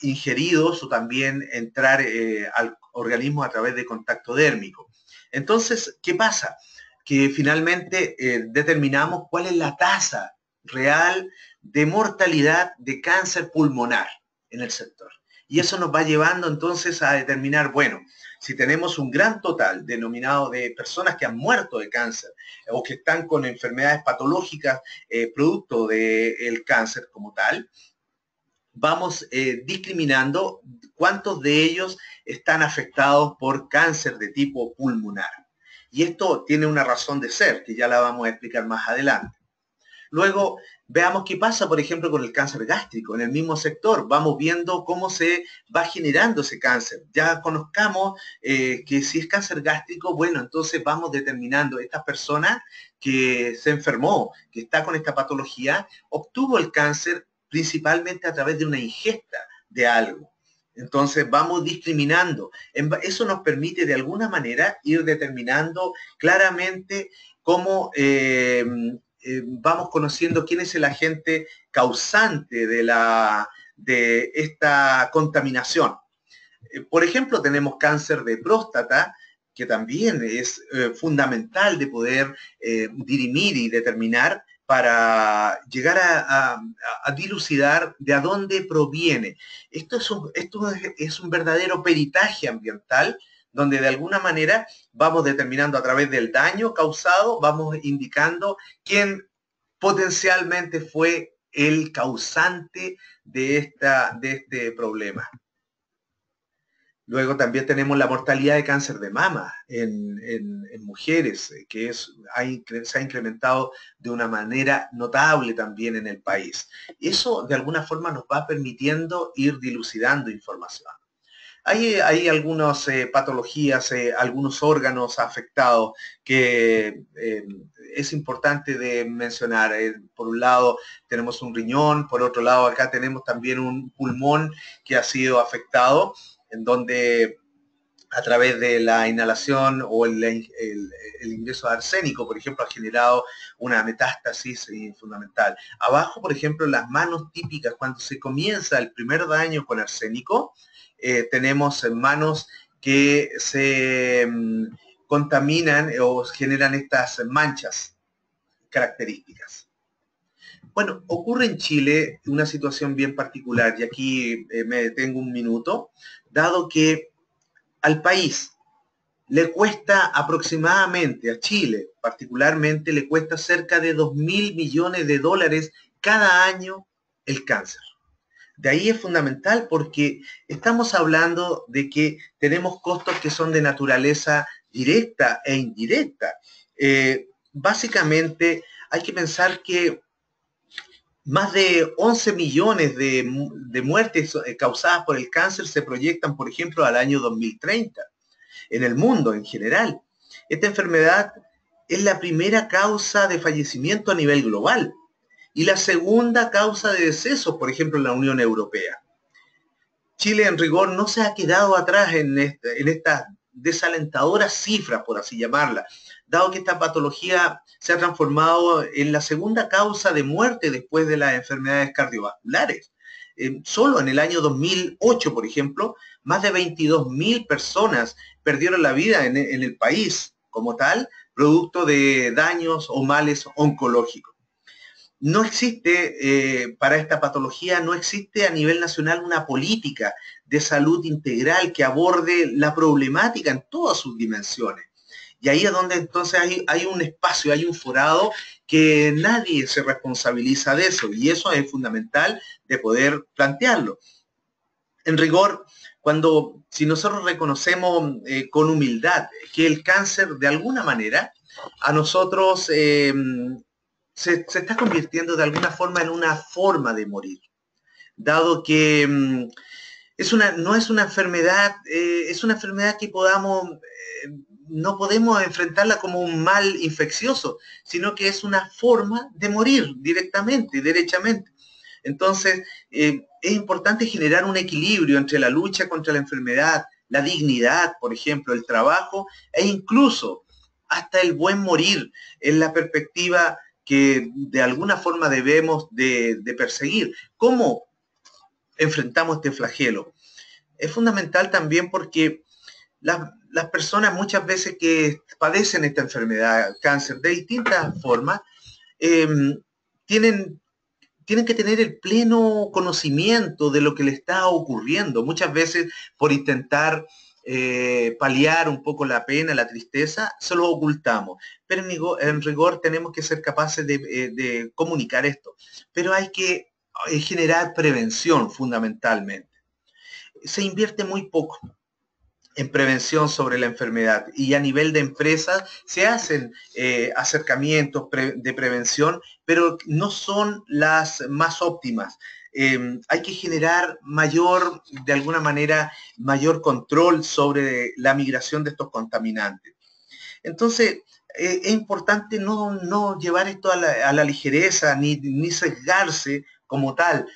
ingeridos o también entrar al organismo a través de contacto dérmico. Entonces, ¿qué pasa? Que finalmente determinamos cuál es la tasa real de mortalidad de cáncer pulmonar en el sector. Y eso nos va llevando entonces a determinar, bueno, si tenemos un gran total denominado de personas que han muerto de cáncer o que están con enfermedades patológicas producto del cáncer como tal, vamos discriminando cuántos de ellos están afectados por cáncer de tipo pulmonar. Y esto tiene una razón de ser, que ya la vamos a explicar más adelante. Luego, veamos qué pasa, por ejemplo, con el cáncer gástrico. En el mismo sector, vamos viendo cómo se va generando ese cáncer. Ya conozcamos que si es cáncer gástrico, bueno, entonces vamos determinando esta persona que se enfermó, que está con esta patología, obtuvo el cáncer principalmente a través de una ingesta de algo. Entonces vamos discriminando. Eso nos permite de alguna manera ir determinando claramente cómo vamos conociendo quién es el agente causante de esta contaminación. Por ejemplo, tenemos cáncer de próstata, que también es fundamental de poder dirimir y determinar para llegar a dilucidar de a dónde proviene. Esto es un verdadero peritaje ambiental, donde de alguna manera vamos determinando a través del daño causado, vamos indicando quién potencialmente fue el causante de este problema. Luego también tenemos la mortalidad de cáncer de mama en mujeres, que se ha incrementado de una manera notable también en el país. Eso de alguna forma nos va permitiendo ir dilucidando información. Hay algunas patologías, algunos órganos afectados que es importante de mencionar. Por un lado tenemos un riñón, por otro lado acá tenemos también un pulmón que ha sido afectado, en donde a través de la inhalación o el ingreso de arsénico, por ejemplo, ha generado una metástasis fundamental. Abajo, por ejemplo, las manos típicas, cuando se comienza el primer daño con arsénico, tenemos manos que se contaminan o generan estas manchas características. Bueno, ocurre en Chile una situación bien particular, y aquí me detengo un minuto, dado que al país le cuesta aproximadamente, a Chile particularmente, le cuesta cerca de 2.000 millones de dólares cada año el cáncer. De ahí es fundamental porque estamos hablando de que tenemos costos que son de naturaleza directa e indirecta. Básicamente hay que pensar que más de 11 millones de muertes causadas por el cáncer se proyectan, por ejemplo, al año 2030, en el mundo en general. Esta enfermedad es la primera causa de fallecimiento a nivel global y la segunda causa de decesos, por ejemplo, en la Unión Europea. Chile en rigor no se ha quedado atrás en estas desalentadoras cifras, por así llamarlas, dado que esta patología se ha transformado en la segunda causa de muerte después de las enfermedades cardiovasculares. Solo en el año 2008, por ejemplo, más de 22.000 personas perdieron la vida en el país como tal, producto de daños o males oncológicos. No existe, para esta patología, no existe a nivel nacional una política de salud integral que aborde la problemática en todas sus dimensiones. Y ahí es donde entonces hay un espacio, hay un forado que nadie se responsabiliza de eso, y eso es fundamental de poder plantearlo. En rigor, si nosotros reconocemos con humildad que el cáncer de alguna manera a nosotros se está convirtiendo de alguna forma en una forma de morir, dado que no es una enfermedad, es una enfermedad que no podemos enfrentarla como un mal infeccioso, sino que es una forma de morir directamente, derechamente. Entonces, es importante generar un equilibrio entre la lucha contra la enfermedad, la dignidad, por ejemplo, el trabajo, e incluso hasta el buen morir, en la perspectiva que de alguna forma debemos de perseguir. ¿Cómo enfrentamos este flagelo? Es fundamental también porque las personas muchas veces que padecen esta enfermedad, cáncer, de distintas formas, eh, tienen que tener el pleno conocimiento de lo que le está ocurriendo. Muchas veces por intentar paliar un poco la pena, la tristeza, se lo ocultamos. Pero en rigor tenemos que ser capaces de comunicar esto. Pero hay que generar prevención fundamentalmente. Se invierte muy poco en prevención sobre la enfermedad, y a nivel de empresas se hacen acercamientos de prevención, pero no son las más óptimas. Hay que generar de alguna manera, mayor control sobre la migración de estos contaminantes. Entonces, es importante no llevar esto a la ligereza, ni sesgarse como tal,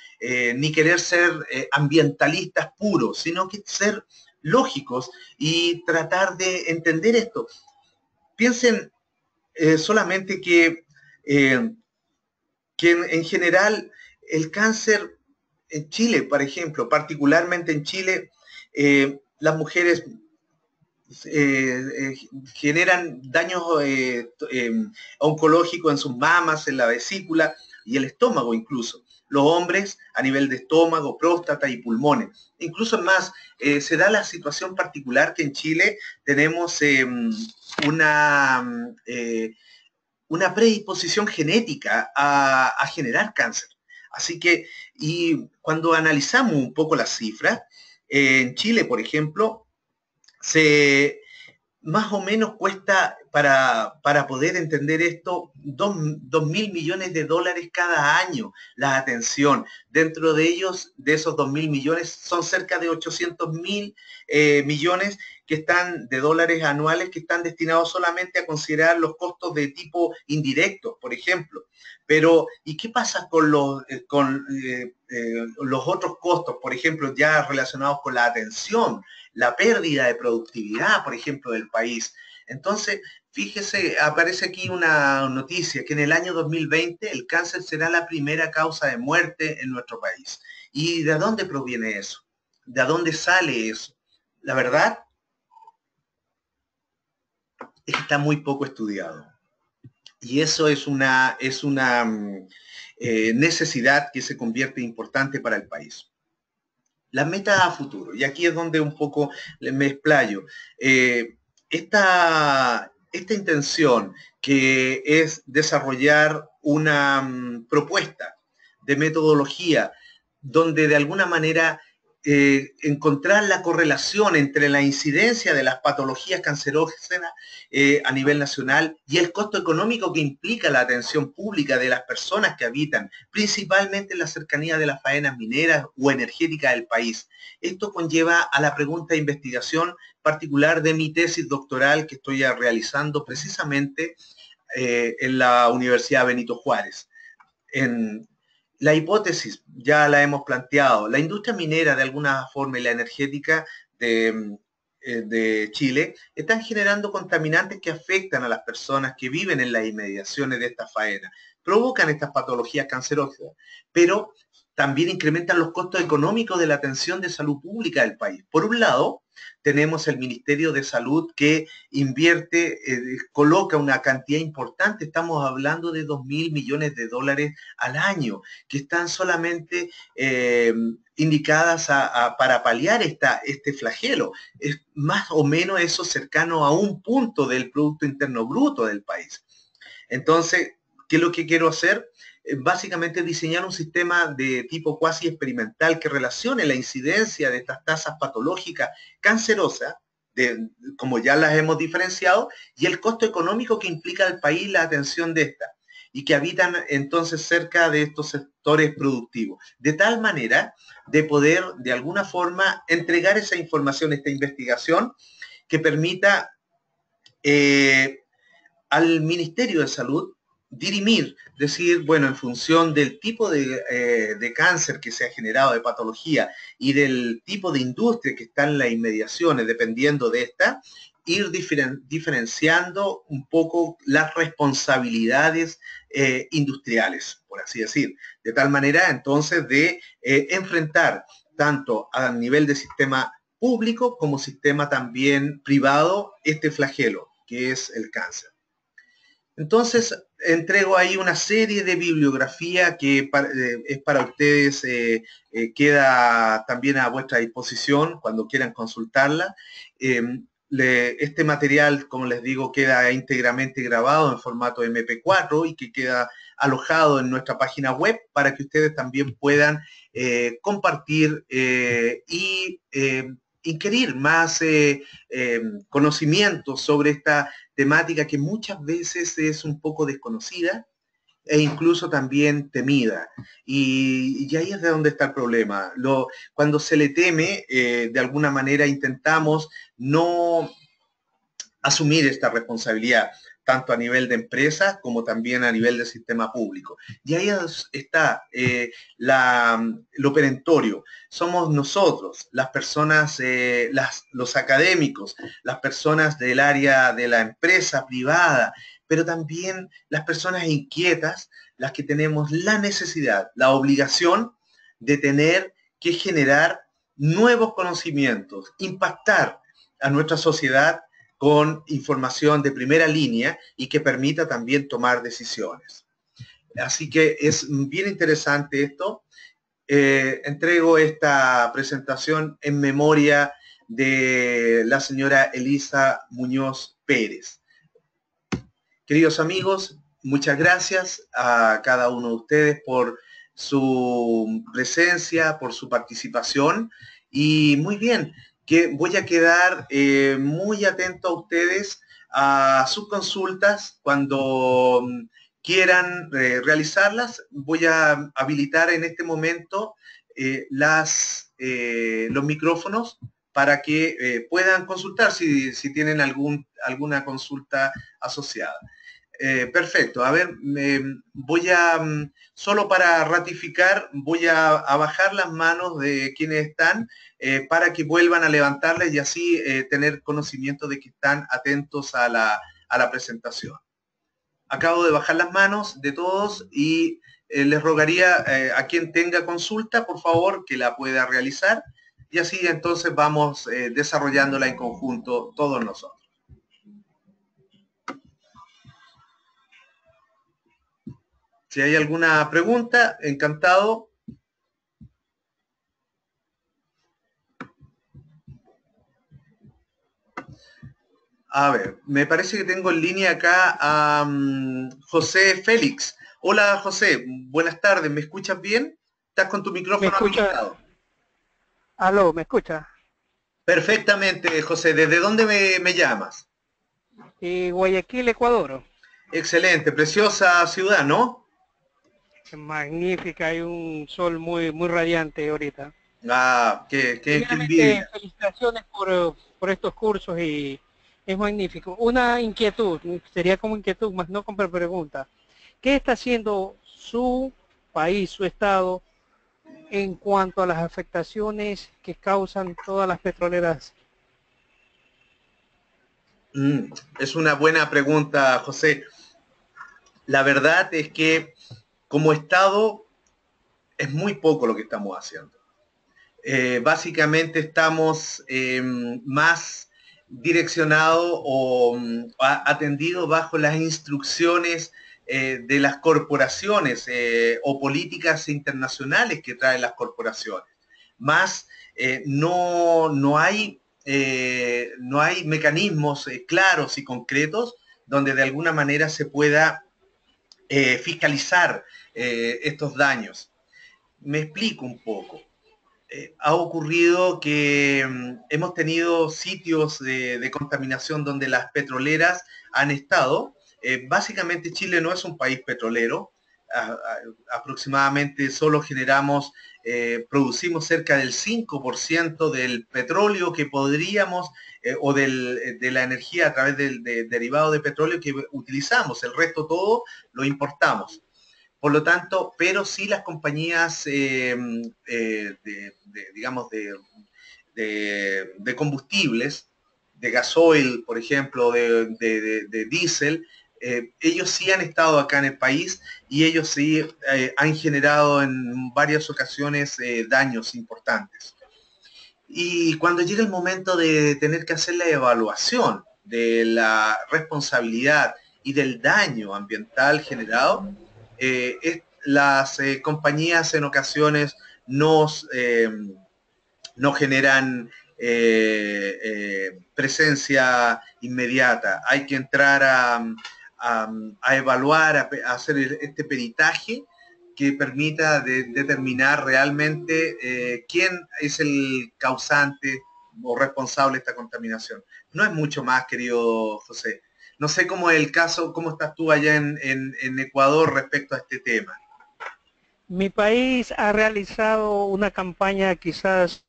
ni querer ser ambientalistas puros, sino que ser lógicos y tratar de entender esto. Piensen solamente que en general el cáncer en Chile, por ejemplo, particularmente en Chile, las mujeres generan daños oncológicos en sus mamas, en la vesícula y el estómago incluso. Los hombres a nivel de estómago, próstata y pulmones. Incluso más, se da la situación particular que en Chile tenemos una predisposición genética a generar cáncer. Así que, y cuando analizamos un poco las cifras, en Chile, por ejemplo, más o menos cuesta, para poder entender esto, 2.000 millones de dólares cada año la atención. Dentro de ellos, de esos 2.000 millones, son cerca de 800.000 millones de dólares anuales que están destinados solamente a considerar los costos de tipo indirecto, por ejemplo. Pero, ¿y qué pasa con los otros costos, por ejemplo, ya relacionados con la atención, la pérdida de productividad, por ejemplo, del país? Entonces, fíjese, aparece aquí una noticia que en el año 2020 el cáncer será la primera causa de muerte en nuestro país. ¿Y de dónde proviene eso? ¿De dónde sale eso? La verdad es que está muy poco estudiado. Y eso es una necesidad que se convierte importante para el país. Las metas a futuro, y aquí es donde un poco me explayo. Esta intención que es desarrollar una propuesta de metodología donde de alguna manera encontrar la correlación entre la incidencia de las patologías cancerógenas a nivel nacional y el costo económico que implica la atención pública de las personas que habitan, principalmente en la cercanía de las faenas mineras o energéticas del país. Esto conlleva a la pregunta de investigación particular de mi tesis doctoral que estoy realizando precisamente en la Universidad Benito Juárez. La hipótesis ya la hemos planteado. La industria minera, de alguna forma, y la energética de Chile están generando contaminantes que afectan a las personas que viven en las inmediaciones de esta faena. Provocan estas patologías cancerosas, pero también incrementan los costos económicos de la atención de salud pública del país. Por un lado, tenemos el Ministerio de Salud que invierte, coloca una cantidad importante, estamos hablando de 2.000 millones de dólares al año, que están solamente indicadas para paliar este flagelo. Es más o menos eso cercano a un punto del Producto Interno Bruto del país. Entonces, ¿qué es lo que quiero hacer? Básicamente diseñar un sistema de tipo cuasi experimental que relacione la incidencia de estas tasas patológicas cancerosas, como ya las hemos diferenciado, y el costo económico que implica al país la atención de estas, y que habitan entonces cerca de estos sectores productivos, de tal manera de poder de alguna forma entregar esa información, esta investigación, que permita al Ministerio de Salud dirimir, decir, bueno, en función del tipo de cáncer que se ha generado, de patología, y del tipo de industria que está en las inmediaciones, dependiendo de esta, ir diferenciando un poco las responsabilidades industriales, por así decir, de tal manera entonces de enfrentar tanto a nivel de sistema público como sistema también privado este flagelo, que es el cáncer. Entonces, entrego ahí una serie de bibliografía que es para ustedes, queda también a vuestra disposición cuando quieran consultarla. Este material, como les digo, queda íntegramente grabado en formato MP4 y que queda alojado en nuestra página web para que ustedes también puedan compartir y inquirir más conocimientos sobre esta temática que muchas veces es un poco desconocida e incluso también temida. Y ahí es de donde está el problema. Cuando se le teme, de alguna manera intentamos no asumir esta responsabilidad, tanto a nivel de empresa como también a nivel del sistema público. Y ahí está lo perentorio. Somos nosotros, las personas, los académicos, las personas del área de la empresa privada, pero también las personas inquietas, las que tenemos la necesidad, la obligación de tener que generar nuevos conocimientos, impactar a nuestra sociedad con información de primera línea y que permita también tomar decisiones. Así que es bien interesante esto. Entrego esta presentación en memoria de la señora Elisa Muñoz Pérez. Queridos amigos, muchas gracias a cada uno de ustedes por su presencia, por su participación y muy bien, que voy a quedar muy atento a ustedes, a sus consultas cuando quieran realizarlas. Voy a habilitar en este momento los micrófonos para que puedan consultar si tienen alguna consulta asociada. Perfecto. A ver, solo para ratificar, voy a bajar las manos de quienes están para que vuelvan a levantarlas y así tener conocimiento de que están atentos a la presentación. Acabo de bajar las manos de todos y les rogaría a quien tenga consulta, por favor, que la pueda realizar y así entonces vamos desarrollándola en conjunto todos nosotros. Si hay alguna pregunta, encantado. A ver, me parece que tengo en línea acá a José Félix. Hola José, buenas tardes, ¿me escuchas bien? ¿Estás con tu micrófono habilitado? Aló, ¿me escucha? Perfectamente, José. ¿Desde dónde me llamas? Guayaquil, Ecuador. Excelente, preciosa ciudad, ¿no? Magnífica, hay un sol muy radiante ahorita. Ah, qué Primeramente, envidia. felicitaciones por estos cursos y es magnífico. Una inquietud, sería como inquietud, más no como pregunta. ¿Qué está haciendo su país, su estado, en cuanto a las afectaciones que causan todas las petroleras? Es una buena pregunta, José. La verdad es que como Estado es muy poco lo que estamos haciendo. Básicamente estamos más direccionados o atendidos bajo las instrucciones de las corporaciones o políticas internacionales que traen las corporaciones. Más no hay mecanismos claros y concretos donde de alguna manera se pueda fiscalizar estos daños. Me explico un poco. Ha ocurrido que hemos tenido sitios de contaminación donde las petroleras han estado. Básicamente Chile no es un país petrolero. Aproximadamente solo producimos cerca del 5% del petróleo que podríamos, de la energía a través del derivado de petróleo que utilizamos. El resto todo lo importamos. Por lo tanto, pero sí las compañías digamos, de combustibles, de gasoil, por ejemplo, de diésel, ellos sí han estado acá en el país y ellos sí han generado en varias ocasiones daños importantes. Y cuando llega el momento de tener que hacer la evaluación de la responsabilidad y del daño ambiental generado, las compañías en ocasiones no generan presencia inmediata. Hay que entrar a evaluar, a hacer este peritaje que permita determinar realmente quién es el causante o responsable de esta contaminación. No es mucho más, querido José. No sé cómo es el caso, cómo estás tú allá en Ecuador respecto a este tema. Mi país ha realizado una campaña quizás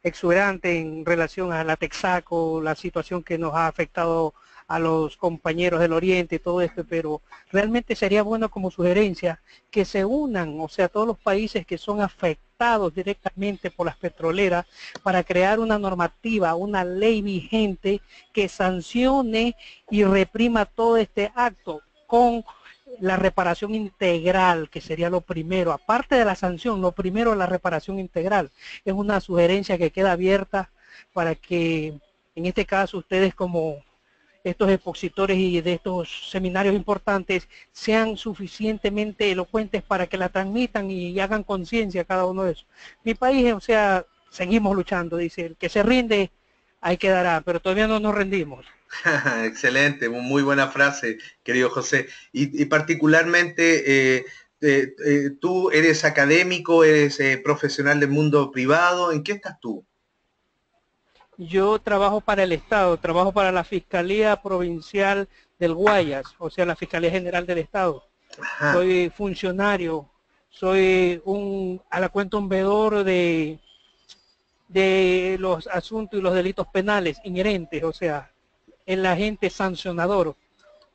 exuberante en relación a la Texaco, la situación que nos ha afectado a los compañeros del Oriente y todo esto, pero realmente sería bueno como sugerencia que se unan, o sea, todos los países que son afectados directamente por las petroleras para crear una normativa, una ley vigente que sancione y reprima todo este acto con la reparación integral, que sería lo primero, aparte de la sanción, lo primero es la reparación integral. Es una sugerencia que queda abierta para que en este caso ustedes como estos expositores y de estos seminarios importantes sean suficientemente elocuentes para que la transmitan y hagan conciencia a cada uno de eso. Mi país, o sea, seguimos luchando, dice, el que se rinde ahí quedará, pero todavía no nos rendimos. Excelente, muy buena frase, querido José. Y particularmente, tú eres académico, eres profesional del mundo privado, ¿en qué estás tú? Yo trabajo para el Estado, trabajo para la Fiscalía Provincial del Guayas, o sea, la Fiscalía General del Estado. Ajá. Soy funcionario, soy a la cuenta un veedor de los asuntos y los delitos penales inherentes, o sea, el agente sancionador.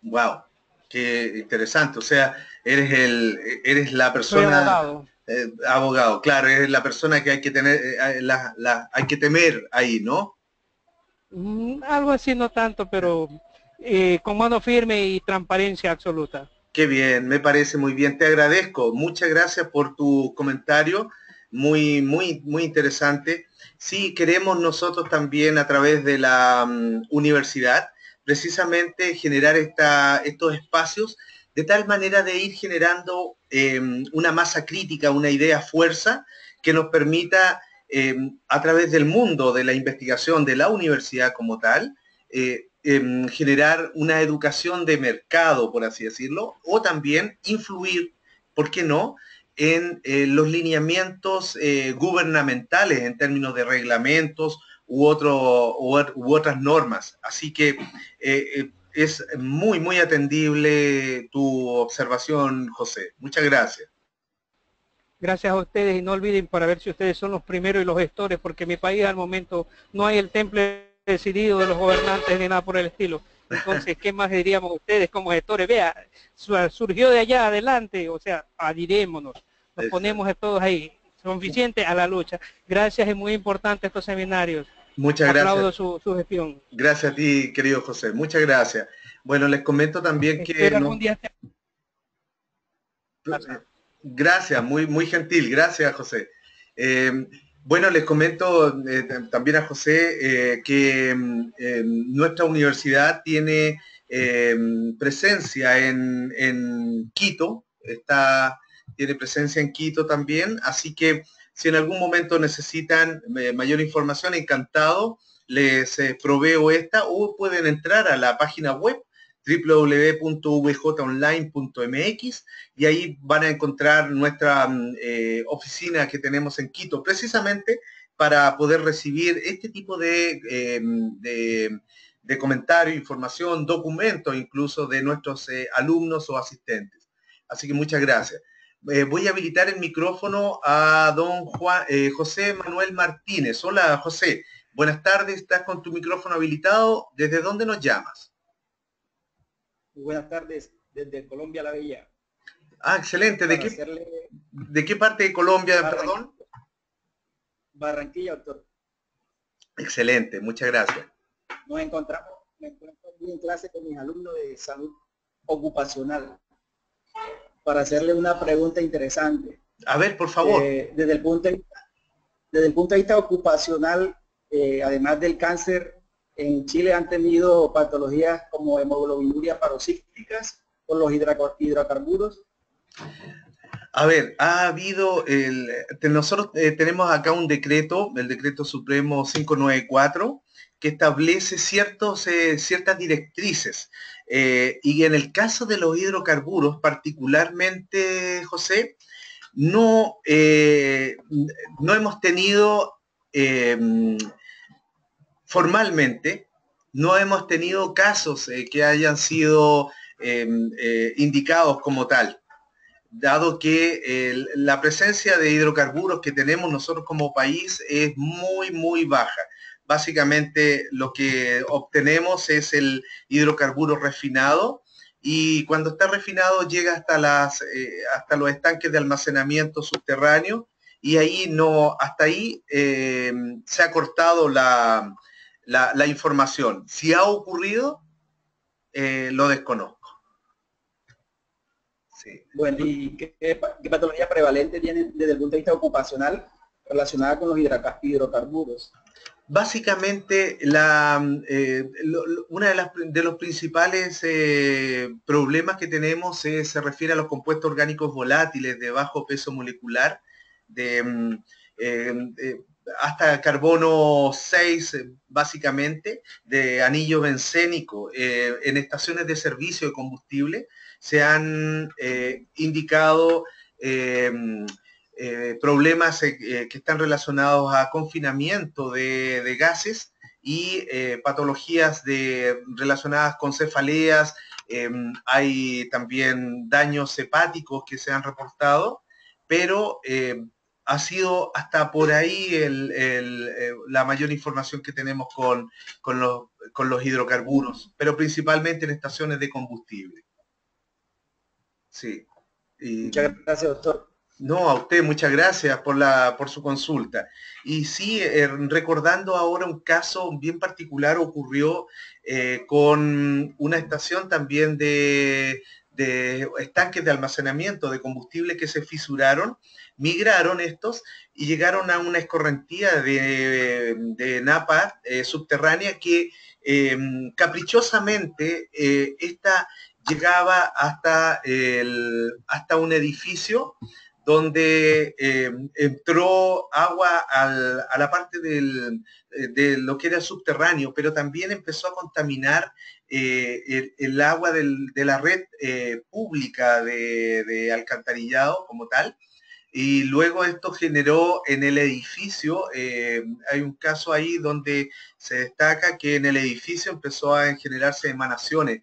Wow, qué interesante. O sea, eres la Soy persona, abogado. abogado, claro, eres la persona que hay que tener, hay que temer ahí, ¿no? Algo así no tanto, pero con mano firme y transparencia absoluta. Qué bien, me parece muy bien. Te agradezco. Muchas gracias por tu comentario. Muy interesante. Sí, queremos nosotros también a través de la universidad precisamente generar estos espacios de tal manera de ir generando una masa crítica, una idea fuerza que nos permita a través del mundo de la investigación de la universidad como tal, generar una educación de mercado, por así decirlo, o también influir, ¿por qué no?, en los lineamientos gubernamentales en términos de reglamentos u otras normas. Así que es muy atendible tu observación, José. Muchas gracias. Gracias a ustedes y no olviden para ver si ustedes son los primeros y los gestores, porque en mi país al momento no hay el temple decidido de los gobernantes ni nada por el estilo. Entonces, ¿qué más diríamos ustedes como gestores? Vea, surgió de allá adelante, o sea, adhirémonos, nos Exacto. ponemos a todos ahí, suficiente a la lucha. Gracias, es muy importante estos seminarios. Muchas gracias. Aplaudo su gestión. Gracias a ti, querido José. Muchas gracias. Bueno, les comento también que Espero algún no. día estar pasando. Gracias, muy, muy gentil. Gracias, José. Eh, bueno, les comento también a José que nuestra universidad tiene presencia en Quito, tiene presencia en Quito también, así que si en algún momento necesitan mayor información, encantado, les proveo esta o pueden entrar a la página web www.vjonline.mx y ahí van a encontrar nuestra oficina que tenemos en Quito, precisamente para poder recibir este tipo de comentarios, información, documentos incluso de nuestros alumnos o asistentes. Así que muchas gracias. Voy a habilitar el micrófono a don José Manuel Martínez. Hola, José. Buenas tardes, estás con tu micrófono habilitado. ¿Desde dónde nos llamas? Muy buenas tardes, desde Colombia la Bella. Ah, excelente. Para hacerle ¿De qué parte de Colombia, perdón? Barranquilla, doctor. Excelente, muchas gracias. Me encuentro en clase con mis alumnos de salud ocupacional para hacerle una pregunta interesante. A ver, por favor. Desde el punto de vista ocupacional, además del cáncer, en Chile han tenido patologías como hemoglobinuria paroxísticas por los hidrocarburos. A ver, ha habido, nosotros tenemos acá un decreto, el decreto supremo 594, que establece ciertas directrices. Y en el caso de los hidrocarburos, particularmente, José, no hemos tenido formalmente, no hemos tenido casos que hayan sido indicados como tal, dado que la presencia de hidrocarburos que tenemos nosotros como país es muy, muy baja. Básicamente lo que obtenemos es el hidrocarburo refinado y cuando está refinado llega hasta los estanques de almacenamiento subterráneo y hasta ahí se ha cortado la información. Si ha ocurrido, lo desconozco. Sí. Bueno, ¿y qué patología prevalente tienen desde el punto de vista ocupacional relacionada con los hidrocarburos? Básicamente, uno de los principales problemas que tenemos se refiere a los compuestos orgánicos volátiles de bajo peso molecular, hasta carbono 6, básicamente, de anillo bencénico. En estaciones de servicio de combustible se han indicado problemas que están relacionados a confinamiento de gases y patologías relacionadas con cefaleas. Hay también daños hepáticos que se han reportado, pero ha sido hasta por ahí la mayor información que tenemos con los hidrocarburos, pero principalmente en estaciones de combustible. Sí. Muchas gracias, doctor. No, a usted muchas gracias por su consulta. Y sí, recordando ahora un caso bien particular ocurrió con una estación también de estanques de almacenamiento de combustible que se fisuraron, migraron estos y llegaron a una escorrentía de napa subterránea que caprichosamente esta llegaba hasta un edificio donde entró agua a la parte de lo que era subterráneo, pero también empezó a contaminar el agua de la red pública de alcantarillado como tal. Y luego esto generó en el edificio, hay un caso ahí donde se destaca que en el edificio empezó a generarse emanaciones.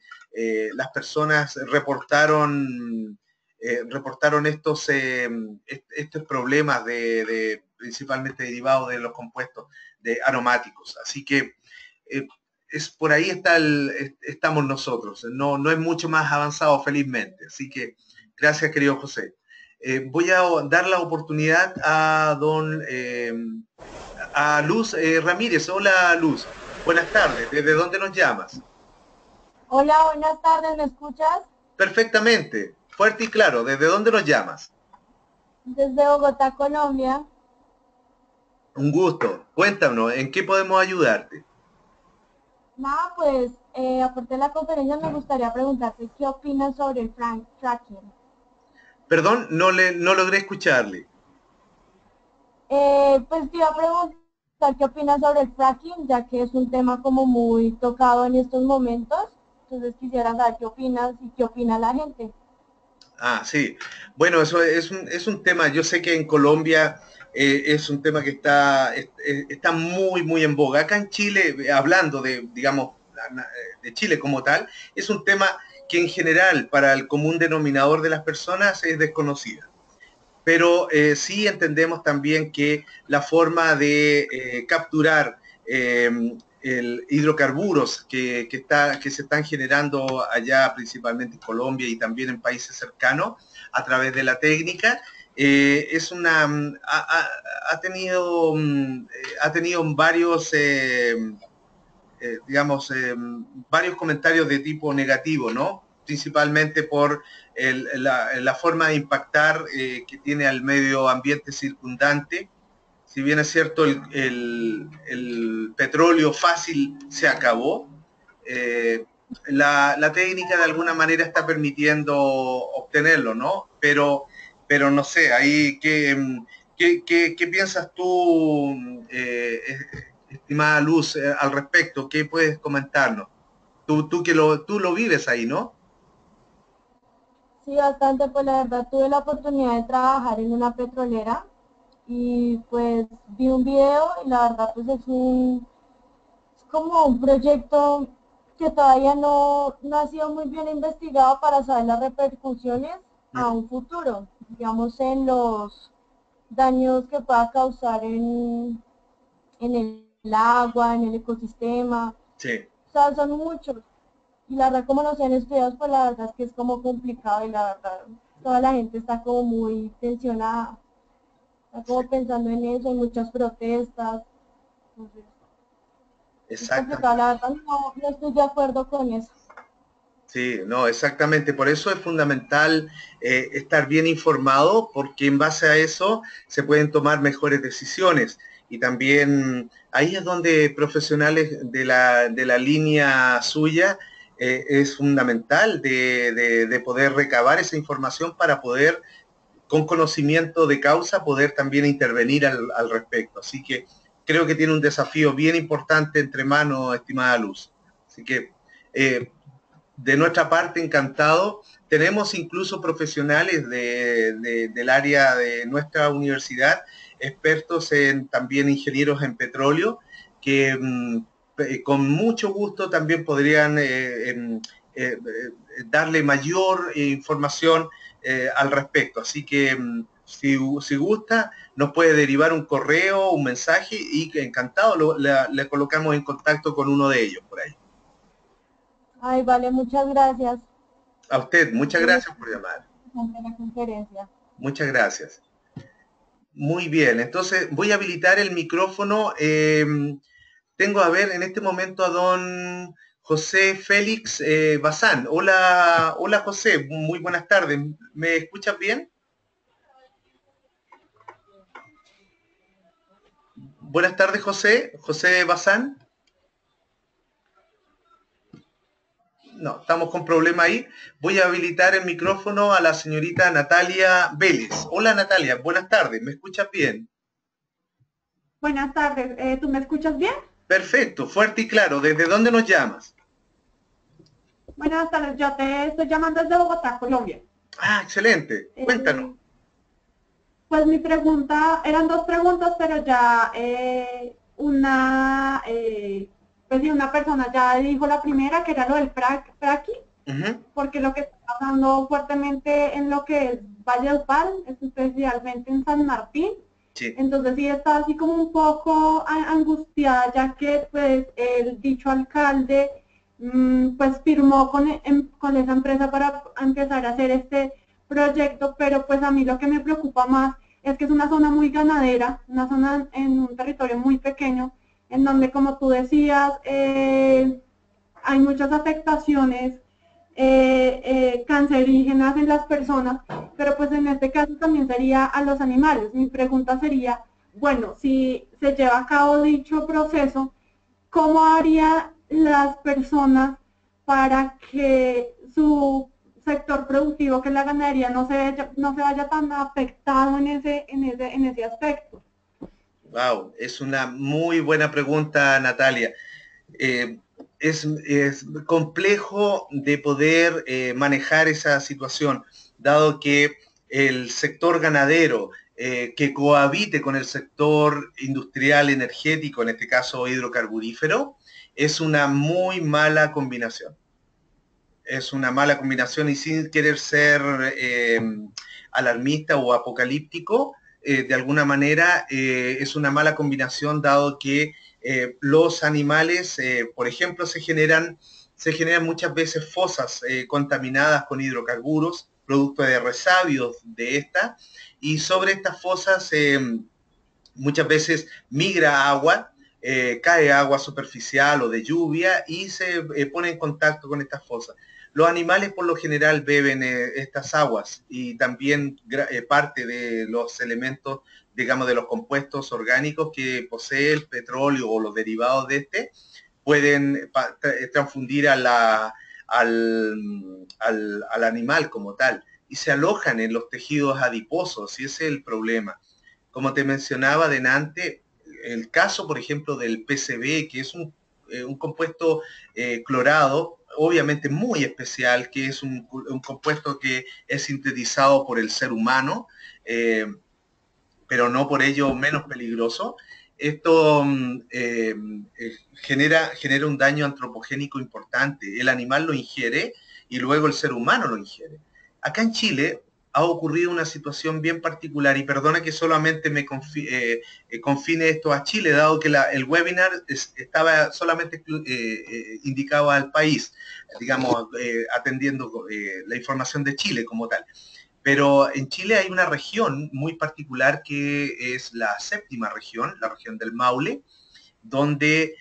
Las personas reportaron estos problemas principalmente derivados de los compuestos aromáticos. Así que por ahí estamos nosotros. No es mucho más avanzado, felizmente. Así que gracias, querido José. Voy a dar la oportunidad a Luz Ramírez. Hola, Luz. Buenas tardes. ¿Desde dónde nos llamas? Hola, buenas tardes, ¿me escuchas? Perfectamente. Fuerte y claro. ¿Desde dónde nos llamas? Desde Bogotá, Colombia. Un gusto. Cuéntanos, ¿en qué podemos ayudarte? Nada, pues, aparte de la conferencia me gustaría preguntarte qué opinas sobre el fracking. Perdón, no logré escucharle. Pues te iba a preguntar qué opinas sobre el fracking, ya que es un tema como muy tocado en estos momentos. Entonces quisiera saber qué opinas y qué opina la gente. Ah, sí. Bueno, eso es un tema, yo sé que en Colombia es un tema que está muy, muy en boga. Acá en Chile, hablando de, digamos, de Chile como tal, es un tema que en general para el común denominador de las personas es desconocida. Pero sí entendemos también que la forma de capturar hidrocarburos que se están generando allá, principalmente en Colombia y también en países cercanos, a través de la técnica, ha tenido varios, varios comentarios de tipo negativo, ¿no? Principalmente por la forma de impactar que tiene al medio ambiente circundante. Si bien es cierto, el petróleo fácil se acabó, la técnica de alguna manera está permitiendo obtenerlo, ¿no? Pero no sé, ahí, ¿qué piensas tú, estimada Luz, al respecto? ¿Qué puedes comentarnos? Tú lo vives ahí, ¿no? Sí, bastante, pues la verdad tuve la oportunidad de trabajar en una petrolera y pues vi un video y la verdad pues es como un proyecto que todavía no ha sido muy bien investigado para saber las repercusiones a un futuro, digamos en los daños que pueda causar en el agua, en el ecosistema, Sí. o sea, son muchos. Y la verdad, como no sean estudiados, pues la verdad es que es como complicado y la verdad, toda la gente está como muy tensionada, está Sí, como pensando en eso, hay muchas protestas, entonces es complicado, exactamente. la verdad no estoy de acuerdo con eso. Sí, no, exactamente. Por eso es fundamental estar bien informado, porque en base a eso se pueden tomar mejores decisiones. Y también ahí es donde profesionales de la línea suya es fundamental de poder recabar esa información para poder, con conocimiento de causa, poder también intervenir al respecto. Así que creo que tiene un desafío bien importante entre manos, estimada Luz. Así que de nuestra parte, encantado. Tenemos incluso profesionales del área de nuestra universidad, expertos en también ingenieros en petróleo, que con mucho gusto también podrían darle mayor información al respecto. Así que si gusta, nos puede derivar un correo, un mensaje y encantado le colocamos en contacto con uno de ellos por ahí. Ay, vale, muchas gracias. A usted, muchas Muy gracias por llamar. interesante la conferencia. Muchas gracias. Muy bien, entonces voy a habilitar el micrófono. Tengo a ver en este momento a don José Félix Bazán. Hola, hola José, muy buenas tardes. ¿Me escuchas bien? Buenas tardes, José. José Bazán. No, estamos con problema ahí. Voy a habilitar el micrófono a la señorita Natalia Vélez. Hola Natalia, buenas tardes. ¿Me escuchas bien? Buenas tardes, ¿tú me escuchas bien? Perfecto, fuerte y claro. ¿Desde dónde nos llamas? Buenas tardes, yo te estoy llamando desde Bogotá, Colombia. Ah, excelente. Cuéntanos. Pues mi pregunta, eran dos preguntas, pero ya pues sí, una persona ya dijo la primera, que era lo del fracking, Uh-huh. porque lo que está pasando fuertemente en lo que es Valledupar, especialmente en San Martín, Sí. Entonces sí está así como un poco angustiada, ya que pues el dicho alcalde pues firmó con esa empresa para empezar a hacer este proyecto, pero pues a mí lo que me preocupa más es que es una zona muy ganadera, una zona en un territorio muy pequeño, en donde, como tú decías, hay muchas afectaciones cancerígenas en las personas, pero pues en este caso también sería a los animales. Mi pregunta sería, bueno, si se lleva a cabo dicho proceso, ¿cómo harían las personas para que su sector productivo, que es la ganadería, no se vaya tan afectado en ese aspecto? Wow, es una muy buena pregunta, Natalia. Eh, es complejo de poder manejar esa situación, dado que el sector ganadero que cohabite con el sector industrial energético, en este caso hidrocarburífero, es una muy mala combinación. Es una mala combinación y sin querer ser alarmista o apocalíptico, de alguna manera es una mala combinación dado que los animales, por ejemplo, se generan muchas veces fosas contaminadas con hidrocarburos, producto de resabios de esta, y sobre estas fosas muchas veces migra agua, cae agua superficial o de lluvia y se pone en contacto con estas fosas. Los animales por lo general beben estas aguas y también parte de los elementos, digamos, de los compuestos orgánicos que posee el petróleo o los derivados de este, pueden transfundir al animal como tal y se alojan en los tejidos adiposos y ese es el problema. Como te mencionaba delante, el caso, por ejemplo, del PCB, que es un compuesto clorado, obviamente muy especial, que es un compuesto que es sintetizado por el ser humano, pero no por ello menos peligroso. Esto genera un daño antropogénico importante. El animal lo ingiere y luego el ser humano lo ingiere. Acá en Chile ha ocurrido una situación bien particular y perdona que solamente me confine esto a Chile, dado que el webinar estaba solamente indicado al país, digamos, atendiendo la información de Chile como tal. Pero en Chile hay una región muy particular que es la séptima región, la región del Maule, donde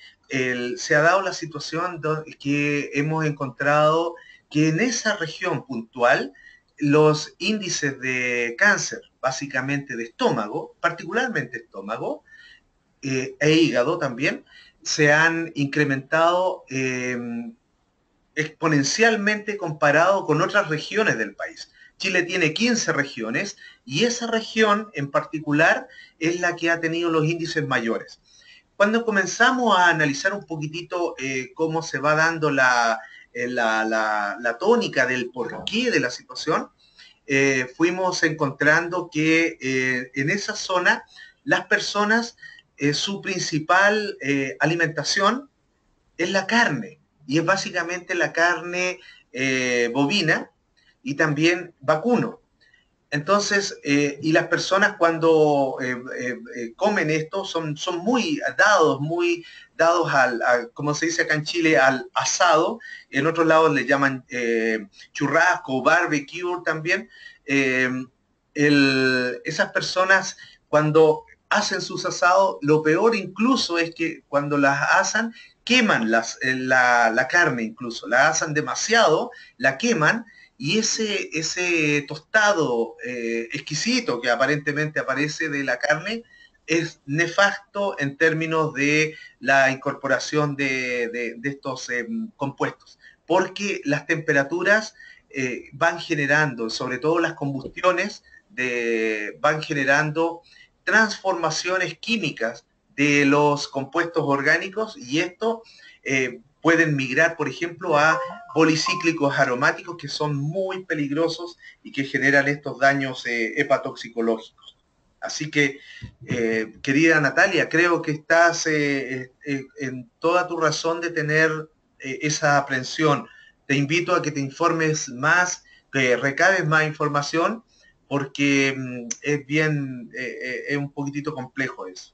se ha dado la situación que hemos encontrado que en esa región puntual los índices de cáncer, básicamente de estómago, particularmente estómago, e hígado también, se han incrementado exponencialmente comparado con otras regiones del país. Chile tiene 15 regiones y esa región en particular es la que ha tenido los índices mayores. Cuando comenzamos a analizar un poquitito cómo se va dando la tónica del porqué de la situación, fuimos encontrando que en esa zona las personas, su principal alimentación es la carne, y es básicamente la carne bovina y también vacuno. Entonces, y las personas cuando comen esto son muy dados como se dice acá en Chile, al asado. En otros lados le llaman churrasco, barbecue también. Eh, esas personas cuando hacen sus asados, lo peor incluso es que cuando las asan, queman la carne incluso, la asan demasiado, la queman y ese tostado exquisito que aparentemente aparece de la carne es nefasto en términos de la incorporación de estos compuestos, porque las temperaturas van generando, sobre todo las combustiones, van generando transformaciones químicas de los compuestos orgánicos y esto pueden migrar, por ejemplo, a policíclicos aromáticos que son muy peligrosos y que generan estos daños hepatoxicológicos. Así que, querida Natalia, creo que estás en toda tu razón de tener esa aprensión. Te invito a que te informes más, que recabes más información, porque es bien, es un poquitito complejo eso.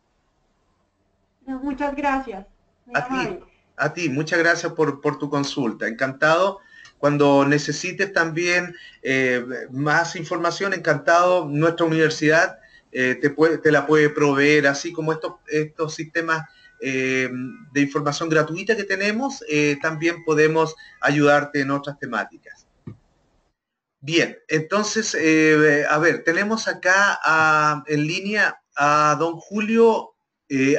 Muchas gracias. Muy amable. A ti, muchas gracias por tu consulta. Encantado. Cuando necesites también más información, encantado, nuestra universidad te la puede proveer, así como estos sistemas de información gratuita que tenemos, también podemos ayudarte en otras temáticas. Bien, entonces, a ver, tenemos acá en línea a don Julio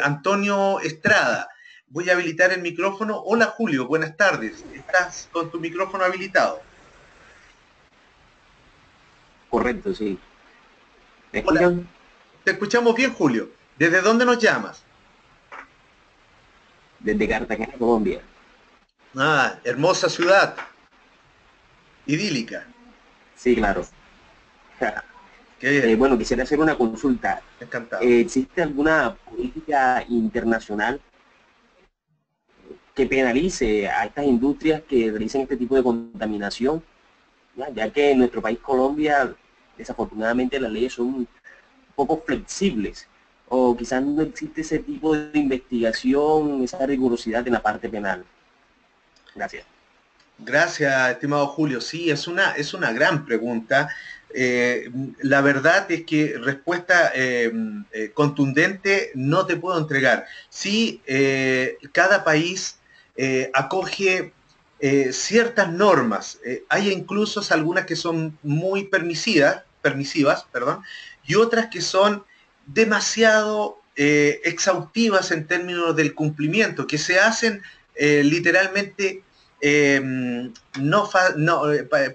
Antonio Estrada. Voy a habilitar el micrófono. Hola Julio, buenas tardes. ¿Estás con tu micrófono habilitado? Correcto, sí. ¿Me Hola. escuchan? Te escuchamos bien, Julio. ¿Desde dónde nos llamas? Desde Cartagena, Colombia. Ah, hermosa ciudad. Idílica. Sí, claro. Qué bien. Bueno, quisiera hacer una consulta. Encantado. ¿Existe alguna política internacional que penalice a estas industrias que realizan este tipo de contaminación? Ya que en nuestro país, Colombia, desafortunadamente las leyes son un poco flexibles, o quizás no existe ese tipo de investigación, esa rigurosidad en la parte penal. Gracias. Gracias, estimado Julio. Sí, es una gran pregunta. La verdad es que respuesta contundente no te puedo entregar. Sí, cada país acoge ciertas normas. Hay incluso algunas que son muy permisivas, perdón, y otras que son demasiado exhaustivas en términos del cumplimiento, que se hacen literalmente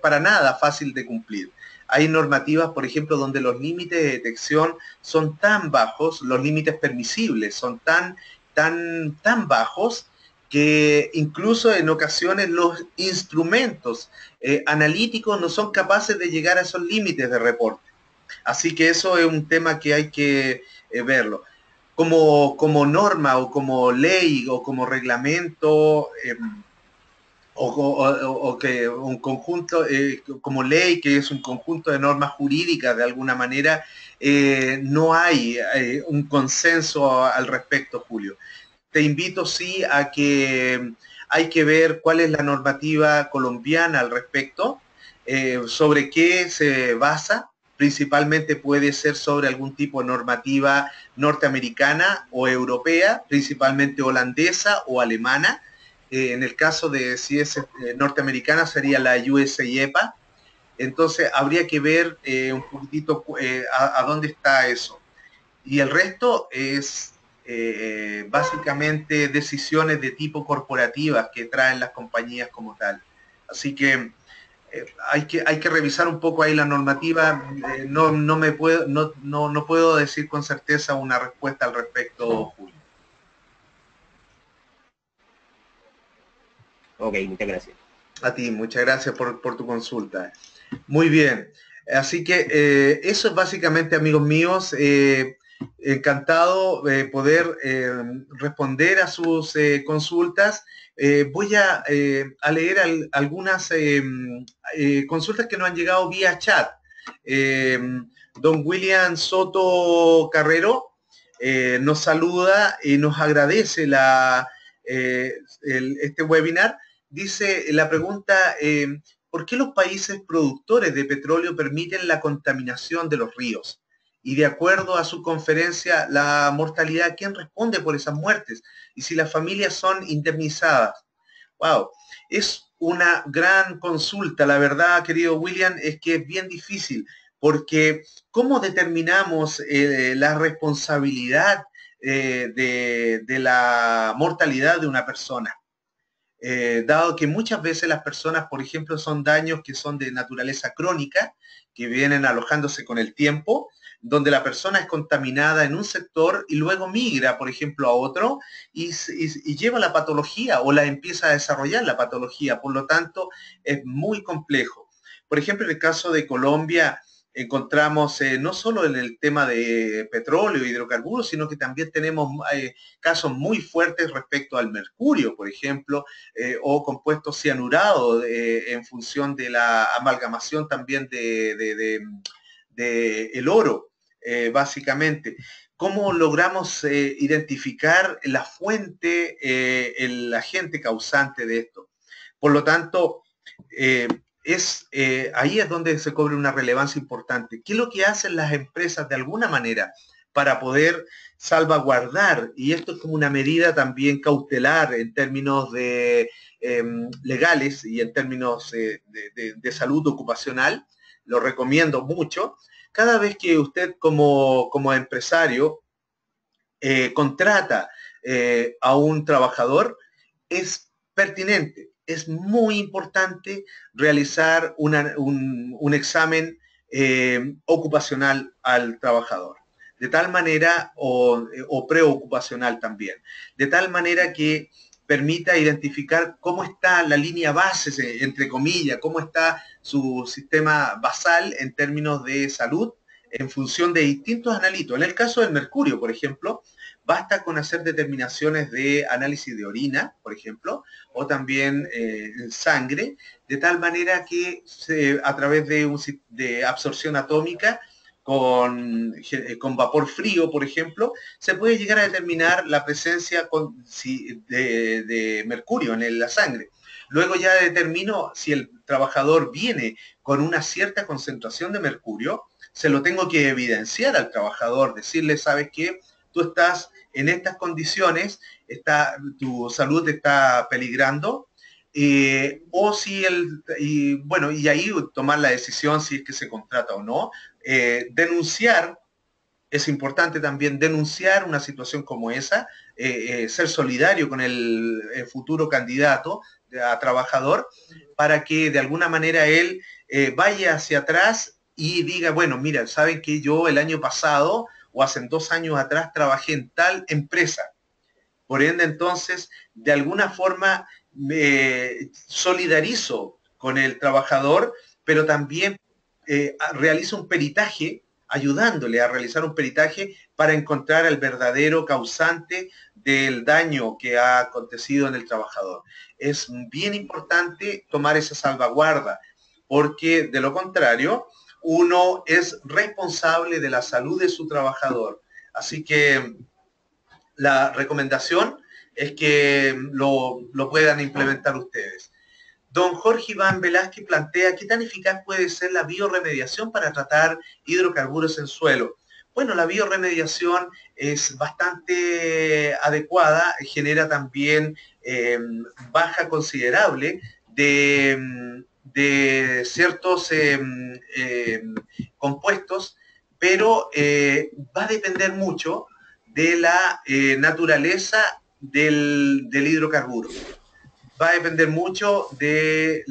para nada fácil de cumplir. Hay normativas, por ejemplo, donde los límites de detección son tan bajos, los límites permisibles son tan bajos, que incluso en ocasiones los instrumentos analíticos no son capaces de llegar a esos límites de reporte. Así que eso es un tema que hay que verlo. Como norma o como ley o como reglamento, o que un conjunto, como ley, que es un conjunto de normas jurídicas de alguna manera, no hay un consenso al respecto, Julio. Te invito sí a que hay que ver cuál es la normativa colombiana al respecto, sobre qué se basa. Principalmente puede ser sobre algún tipo de normativa norteamericana o europea, principalmente holandesa o alemana. En el caso de si es norteamericana sería la USIEPA. Entonces habría que ver un poquitito a dónde está eso. Y el resto es básicamente decisiones de tipo corporativas que traen las compañías como tal. Así que hay que revisar un poco ahí la normativa. No puedo decir con certeza una respuesta al respecto, Julio. Ok, muchas gracias. A ti, muchas gracias por tu consulta. Muy bien. Así que eso es básicamente, amigos míos. Encantado de poder responder a sus consultas. Voy a leer algunas consultas que nos han llegado vía chat. Don William Soto Carrero nos saluda y nos agradece este webinar. Dice la pregunta, ¿por qué los países productores de petróleo permiten la contaminación de los ríos? Y de acuerdo a su conferencia, la mortalidad, ¿quién responde por esas muertes? Y si las familias son indemnizadas. Wow, es una gran consulta. La verdad, querido William, es que es bien difícil, porque ¿cómo determinamos la responsabilidad de la mortalidad de una persona? Dado que muchas veces las personas, por ejemplo, son daños que son de naturaleza crónica, que vienen alojándose con el tiempo, donde la persona es contaminada en un sector y luego migra, por ejemplo, a otro y lleva la patología o la empieza a desarrollar la patología. Por lo tanto, es muy complejo. Por ejemplo, en el caso de Colombia, encontramos no solo en el tema de petróleo e hidrocarburos, sino que también tenemos casos muy fuertes respecto al mercurio, por ejemplo, o compuestos cianurados en función de la amalgamación también de el oro, básicamente. ¿Cómo logramos identificar la fuente, el agente causante de esto? Por lo tanto, ahí es donde se cobra una relevancia importante. ¿Qué es lo que hacen las empresas de alguna manera para poder salvaguardar? Y esto es como una medida también cautelar en términos de legales y en términos de salud ocupacional. Lo recomiendo mucho. Cada vez que usted como empresario contrata a un trabajador, es pertinente, es muy importante realizar un examen ocupacional al trabajador, de tal manera, o preocupacional también, de tal manera que permita identificar cómo está la línea base, entre comillas, cómo está su sistema basal en términos de salud, en función de distintos analitos. En el caso del mercurio, por ejemplo, basta con hacer determinaciones de análisis de orina, por ejemplo, o también sangre, de tal manera que a través de absorción atómica con vapor frío, por ejemplo, se puede llegar a determinar la presencia de mercurio en la sangre. Luego ya determino si el trabajador viene con una cierta concentración de mercurio, se lo tengo que evidenciar al trabajador, decirle, ¿sabes qué? Tú estás en estas condiciones, tu salud está peligrando, o si y ahí tomar la decisión si es que se contrata o no. Denunciar, es importante también denunciar una situación como esa, ser solidario con el futuro candidato a trabajador, para que de alguna manera él vaya hacia atrás y diga, bueno, mira, saben que yo el año pasado o hace 2 años atrás trabajé en tal empresa. Por ende, entonces, de alguna forma me solidarizo con el trabajador, pero también realizo un peritaje, ayudándole a realizar un peritaje para encontrar el verdadero causante del daño que ha acontecido en el trabajador. Es bien importante tomar esa salvaguarda, porque de lo contrario, uno es responsable de la salud de su trabajador. Así que la recomendación es que lo puedan implementar ustedes. Don Jorge Iván Velázquez plantea, ¿qué tan eficaz puede ser la biorremediación para tratar hidrocarburos en suelo? Bueno, la biorremediación es bastante adecuada, genera también baja considerable de ciertos compuestos, pero va a depender mucho de la naturaleza del hidrocarburo. Va a depender mucho de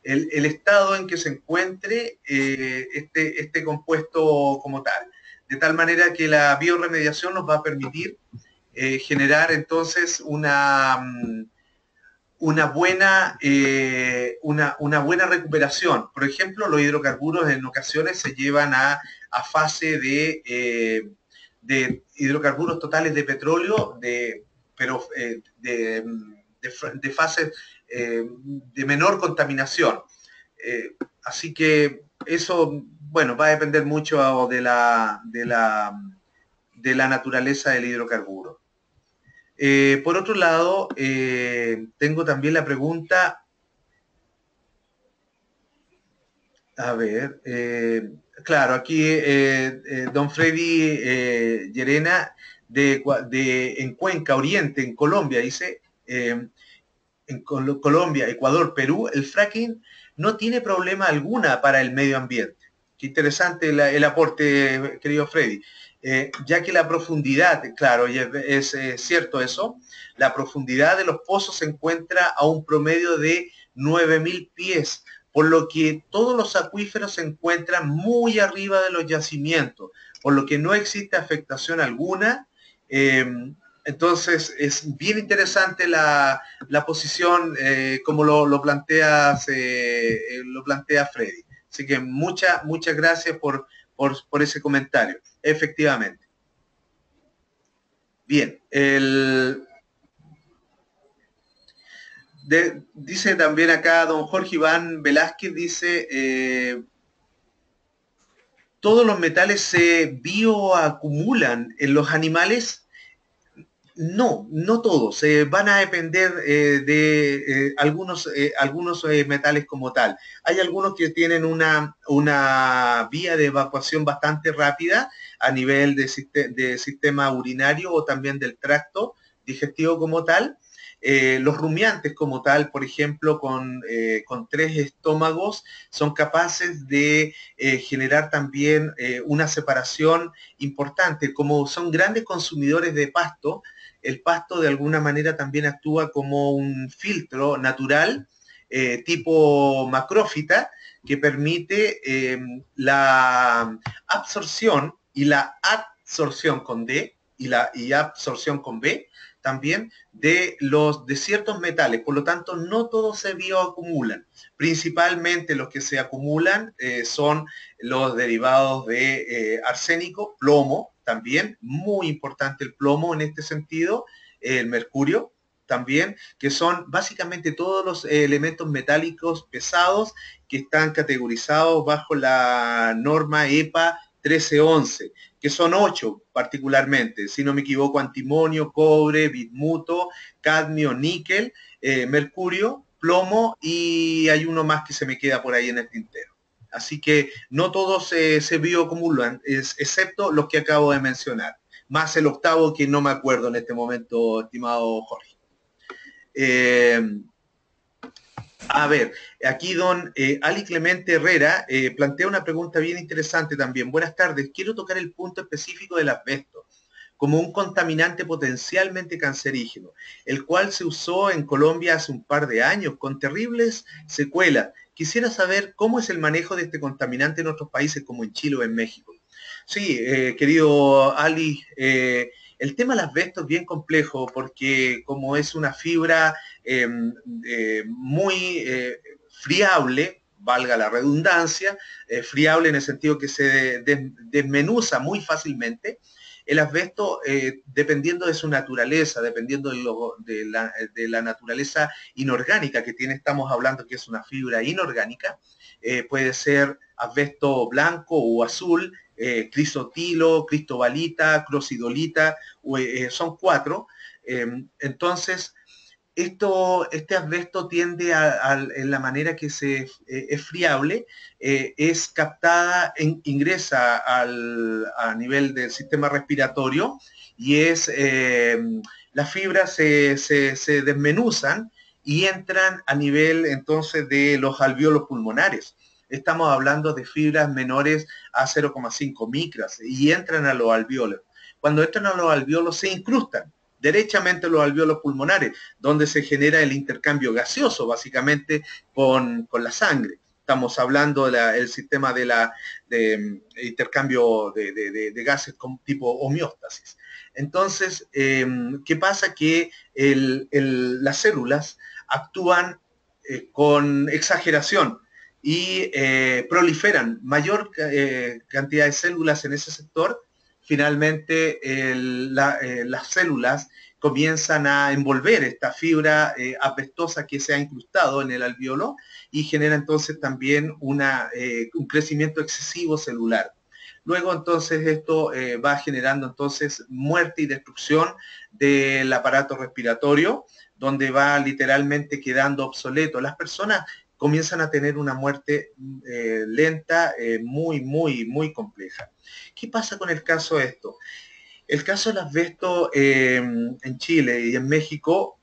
el estado en que se encuentre este compuesto como tal. De tal manera que la biorremediación nos va a permitir generar entonces una buena recuperación. Por ejemplo, los hidrocarburos en ocasiones se llevan a fase de hidrocarburos totales de petróleo, pero de fases de menor contaminación. Así que eso, bueno, va a depender mucho de la naturaleza del hidrocarburo. Por otro lado, tengo también la pregunta, a ver, claro, aquí don Freddy Llerena en Cuenca, Oriente, en Colombia, dice, en Colombia, Ecuador, Perú, el fracking no tiene problema alguna para el medio ambiente. Qué interesante el aporte, querido Freddy. Ya que la profundidad, claro, y es cierto eso, la profundidad de los pozos se encuentra a un promedio de 9.000 pies, por lo que todos los acuíferos se encuentran muy arriba de los yacimientos, por lo que no existe afectación alguna. Entonces es bien interesante la posición como lo plantea Freddy. Así que muchas gracias por ese comentario, efectivamente. Bien, dice también acá don Jorge Iván Velázquez, dice, ¿Todos los metales se bioacumulan en los animales? No, no todos. Van a depender de algunos metales como tal. Hay algunos que tienen una vía de evacuación bastante rápida a nivel de sistema urinario o también del tracto digestivo como tal. Los rumiantes como tal, por ejemplo, con 3 estómagos, son capaces de generar también una separación importante. Como son grandes consumidores de pasto, el pasto de alguna manera también actúa como un filtro natural, tipo macrófita, que permite la absorción y la adsorción con D y absorción con B también de ciertos metales. Por lo tanto, no todos se bioacumulan. Principalmente los que se acumulan son los derivados de arsénico, plomo, también, muy importante el plomo en este sentido, el mercurio también, que son básicamente todos los elementos metálicos pesados que están categorizados bajo la norma EPA 1311, que son 8 particularmente, si no me equivoco: antimonio, cobre, bismuto, cadmio, níquel, mercurio, plomo, y hay uno más que se me queda por ahí en el tintero. Así que no todos se bioacumulan, excepto los que acabo de mencionar, más el octavo que no me acuerdo en este momento, estimado Jorge. A ver, aquí don Ali Clemente Herrera plantea una pregunta bien interesante también. Buenas tardes, quiero tocar el punto específico del asbesto como un contaminante potencialmente cancerígeno, el cual se usó en Colombia hace un par de años con terribles secuelas. Quisiera saber cómo es el manejo de este contaminante en otros países como en Chile o en México. Sí, querido Ali, el tema del asbesto es bien complejo porque como es una fibra muy friable, valga la redundancia, friable en el sentido que se desmenuza muy fácilmente. El asbesto, dependiendo de su naturaleza, dependiendo de la naturaleza inorgánica que tiene, estamos hablando que es una fibra inorgánica, puede ser asbesto blanco o azul, crisotilo, cristobalita, crosidolita, son 4. Entonces, este asbesto tiende en la manera que es friable, es captada, ingresa a nivel del sistema respiratorio y las fibras se desmenuzan y entran a nivel entonces de los alvéolos pulmonares. Estamos hablando de fibras menores a 0,5 micras y entran a los alvéolos. Cuando entran a los alvéolos se incrustan derechamente los alvéolos pulmonares, donde se genera el intercambio gaseoso, básicamente, con la sangre. Estamos hablando del sistema de intercambio de gases con tipo homeostasis. Entonces, ¿qué pasa? Que las células actúan con exageración y proliferan mayor cantidad de células en ese sector. Finalmente las células comienzan a envolver esta fibra apestosa que se ha incrustado en el alvéolo y genera entonces también un crecimiento excesivo celular. Luego entonces esto va generando entonces muerte y destrucción del aparato respiratorio, donde va literalmente quedando obsoleto. Las personas comienzan a tener una muerte lenta, muy, muy, muy compleja. ¿Qué pasa con el caso de esto? El caso del asbesto en Chile y en México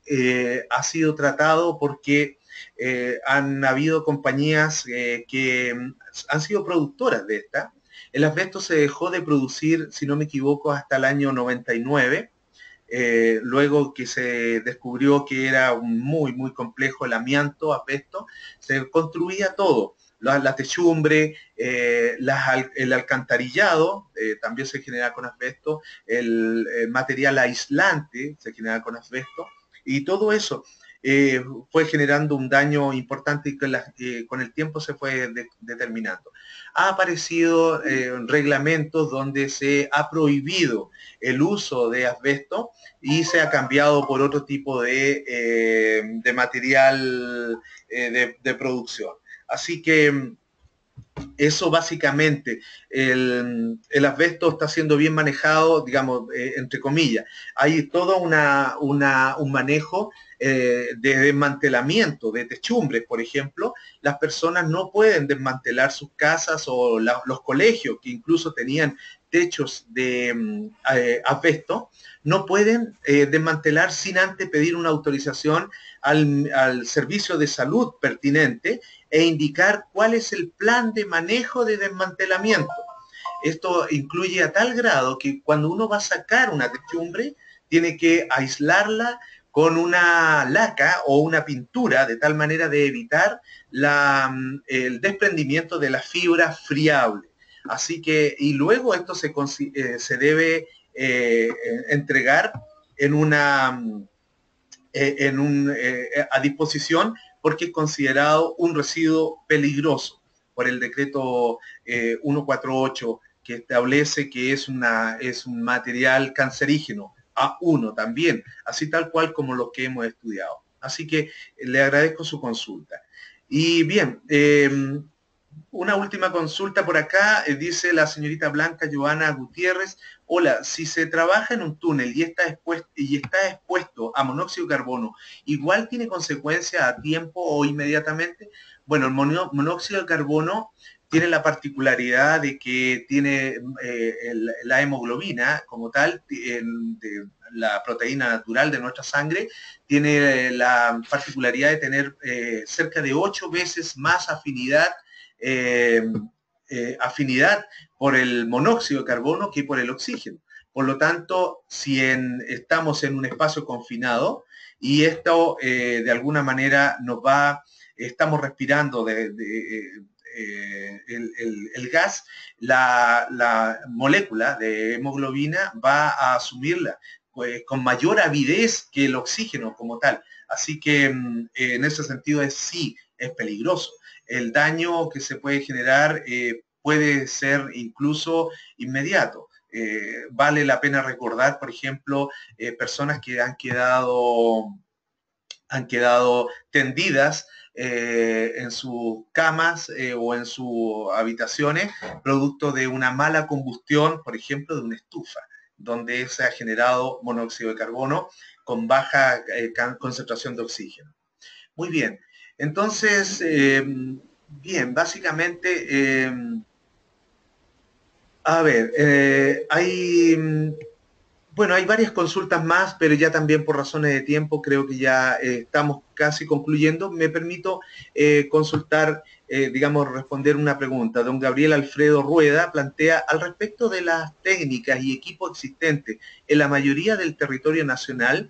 ha sido tratado porque han habido compañías que han sido productoras de esta. El asbesto se dejó de producir, si no me equivoco, hasta el año 99. Luego que se descubrió que era muy, muy complejo el amianto, asbesto, se construía todo. La techumbre, el alcantarillado también se genera con asbesto, el material aislante se genera con asbesto, y todo eso fue generando un daño importante y con el tiempo se fue determinando. Ha aparecido reglamentos donde se ha prohibido el uso de asbesto y se ha cambiado por otro tipo de material de producción. Así que Eso básicamente, el asbesto está siendo bien manejado, digamos, entre comillas. Hay todo un manejo de desmantelamiento de techumbres, por ejemplo. Las personas no pueden desmantelar sus casas o los colegios, que incluso tenían techos de asbesto, no pueden desmantelar sin antes pedir una autorización al servicio de salud pertinente e indicar cuál es el plan de manejo de desmantelamiento. Esto incluye a tal grado que cuando uno va a sacar una techumbre, tiene que aislarla con una laca o una pintura, de tal manera de evitar el desprendimiento de la fibra friable. Así que, y luego esto se debe entregar a disposición, porque es considerado un residuo peligroso por el decreto 148, que establece que es un material cancerígeno, A1 también, así tal cual como lo que hemos estudiado. Así que le agradezco su consulta. Y bien, una última consulta por acá, dice la señorita Blanca Joana Gutiérrez. Hola, si se trabaja en un túnel y está expuesto a monóxido de carbono, ¿igual tiene consecuencias a tiempo o inmediatamente? Bueno, el monóxido de carbono tiene la particularidad de que tiene la hemoglobina como tal, la proteína natural de nuestra sangre, tiene la particularidad de tener cerca de 8 veces más afinidad por el monóxido de carbono que por el oxígeno. Por lo tanto, si estamos en un espacio confinado y esto de alguna manera estamos respirando el gas, la molécula de hemoglobina va a asumirla pues, con mayor avidez que el oxígeno como tal. Así que en ese sentido sí, es peligroso. El daño que se puede generar puede ser incluso inmediato. Vale la pena recordar, por ejemplo, personas que han quedado tendidas en sus camas o en sus habitaciones, producto de una mala combustión, por ejemplo, de una estufa, donde se ha generado monóxido de carbono con baja concentración de oxígeno. Muy bien. Entonces, bien, básicamente, a ver, hay varias consultas más, pero ya también por razones de tiempo creo que ya estamos casi concluyendo. Me permito consultar, responder una pregunta. Don Gabriel Alfredo Rueda plantea al respecto de las técnicas y equipos existentes en la mayoría del territorio nacional,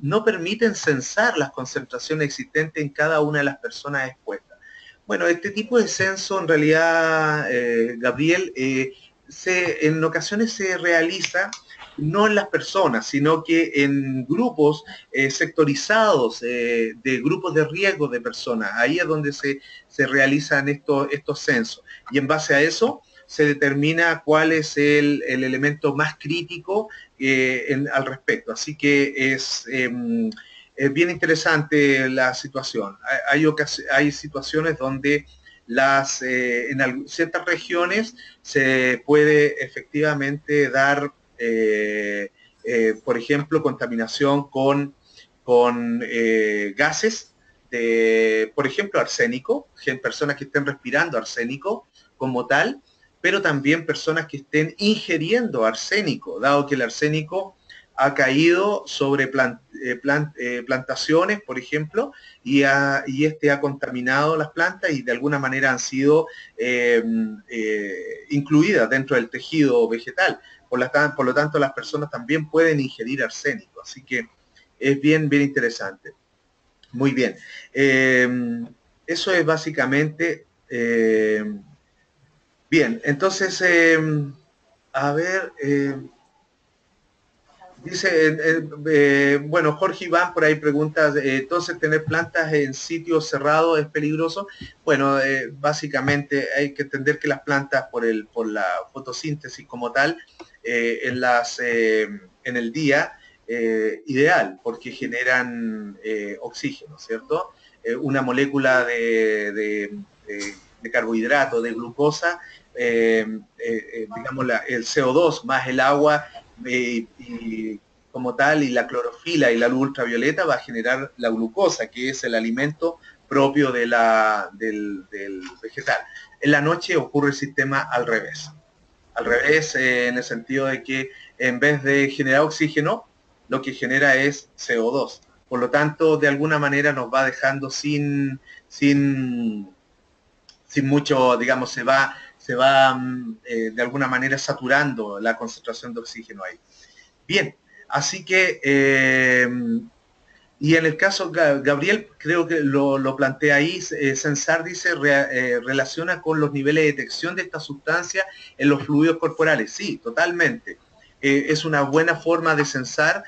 no permiten censar las concentraciones existentes en cada una de las personas expuestas. Bueno, este tipo de censo en realidad, Gabriel, en ocasiones se realiza no en las personas, sino que en grupos sectorizados, de grupos de riesgo de personas. Ahí es donde se realizan estos censos. Y en base a eso se determina cuál es el elemento más crítico al respecto. Así que es bien interesante la situación. Hay situaciones donde en ciertas regiones se puede efectivamente dar, por ejemplo, contaminación con gases, por ejemplo, arsénico, personas que estén respirando arsénico como tal, pero también personas que estén ingiriendo arsénico, dado que el arsénico ha caído sobre plantaciones, por ejemplo, y este ha contaminado las plantas y de alguna manera han sido incluidas dentro del tejido vegetal. Por lo tanto, las personas también pueden ingerir arsénico. Así que es bien interesante. Muy bien. Eso es básicamente... bien, entonces, a ver... dice, bueno, Jorge Iván por ahí pregunta, entonces tener plantas en sitios cerrados es peligroso. Bueno, básicamente hay que entender que las plantas por la fotosíntesis como tal, en el día, ideal, porque generan oxígeno, ¿cierto? Una molécula de de carbohidrato, de glucosa, digamos, el CO2 más el agua y como tal, y la clorofila y la luz ultravioleta va a generar la glucosa, que es el alimento propio del vegetal. En la noche ocurre el sistema al revés. Al revés, en el sentido de que en vez de generar oxígeno, lo que genera es CO2. Por lo tanto, de alguna manera nos va dejando sin mucho, digamos, se va de alguna manera saturando la concentración de oxígeno ahí. Bien, así que, y en el caso, Gabriel, creo que lo plantea ahí, Censar dice, relaciona con los niveles de detección de esta sustancia en los fluidos corporales. Sí, totalmente. Es una buena forma de censar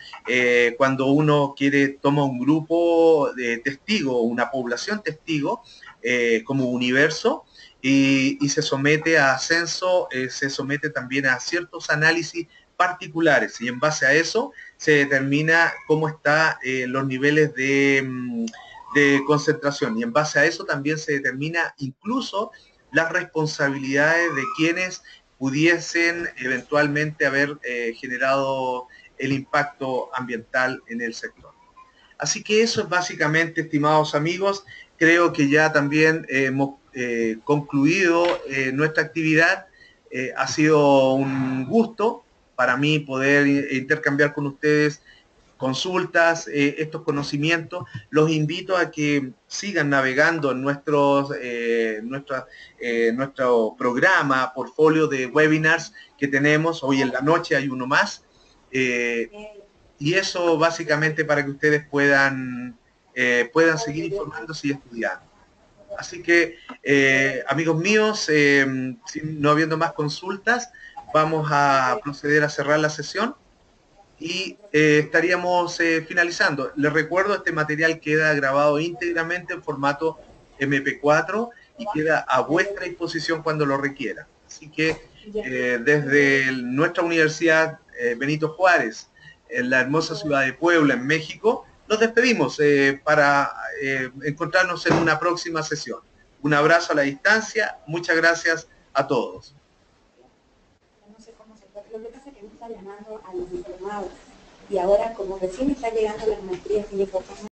cuando uno toma un grupo de testigos, una población testigo, como universo, y se somete a censo, se somete también a ciertos análisis particulares, y en base a eso se determina cómo están los niveles de concentración, y en base a eso también se determina incluso las responsabilidades de quienes pudiesen eventualmente haber generado el impacto ambiental en el sector. Así que eso es básicamente, estimados amigos, creo que ya también hemos concluido nuestra actividad. Ha sido un gusto para mí poder intercambiar con ustedes consultas, estos conocimientos. Los invito a que sigan navegando en nuestro portfolio de webinars que tenemos. Hoy en la noche hay uno más. Y eso básicamente para que ustedes puedan seguir informándose y estudiando. Así que, amigos míos, no habiendo más consultas, vamos a proceder a cerrar la sesión y estaríamos finalizando. Les recuerdo, este material queda grabado íntegramente en formato MP4 y queda a vuestra disposición cuando lo requieran. Así que desde nuestra Universidad Benito Juárez, en la hermosa ciudad de Puebla, en México, nos despedimos para encontrarnos en una próxima sesión. Un abrazo a la distancia, muchas gracias a todos. No sé cómo se puede. Lo que pasa es que me está llamando a los diplomados y ahora como recién está llegando las maestrías y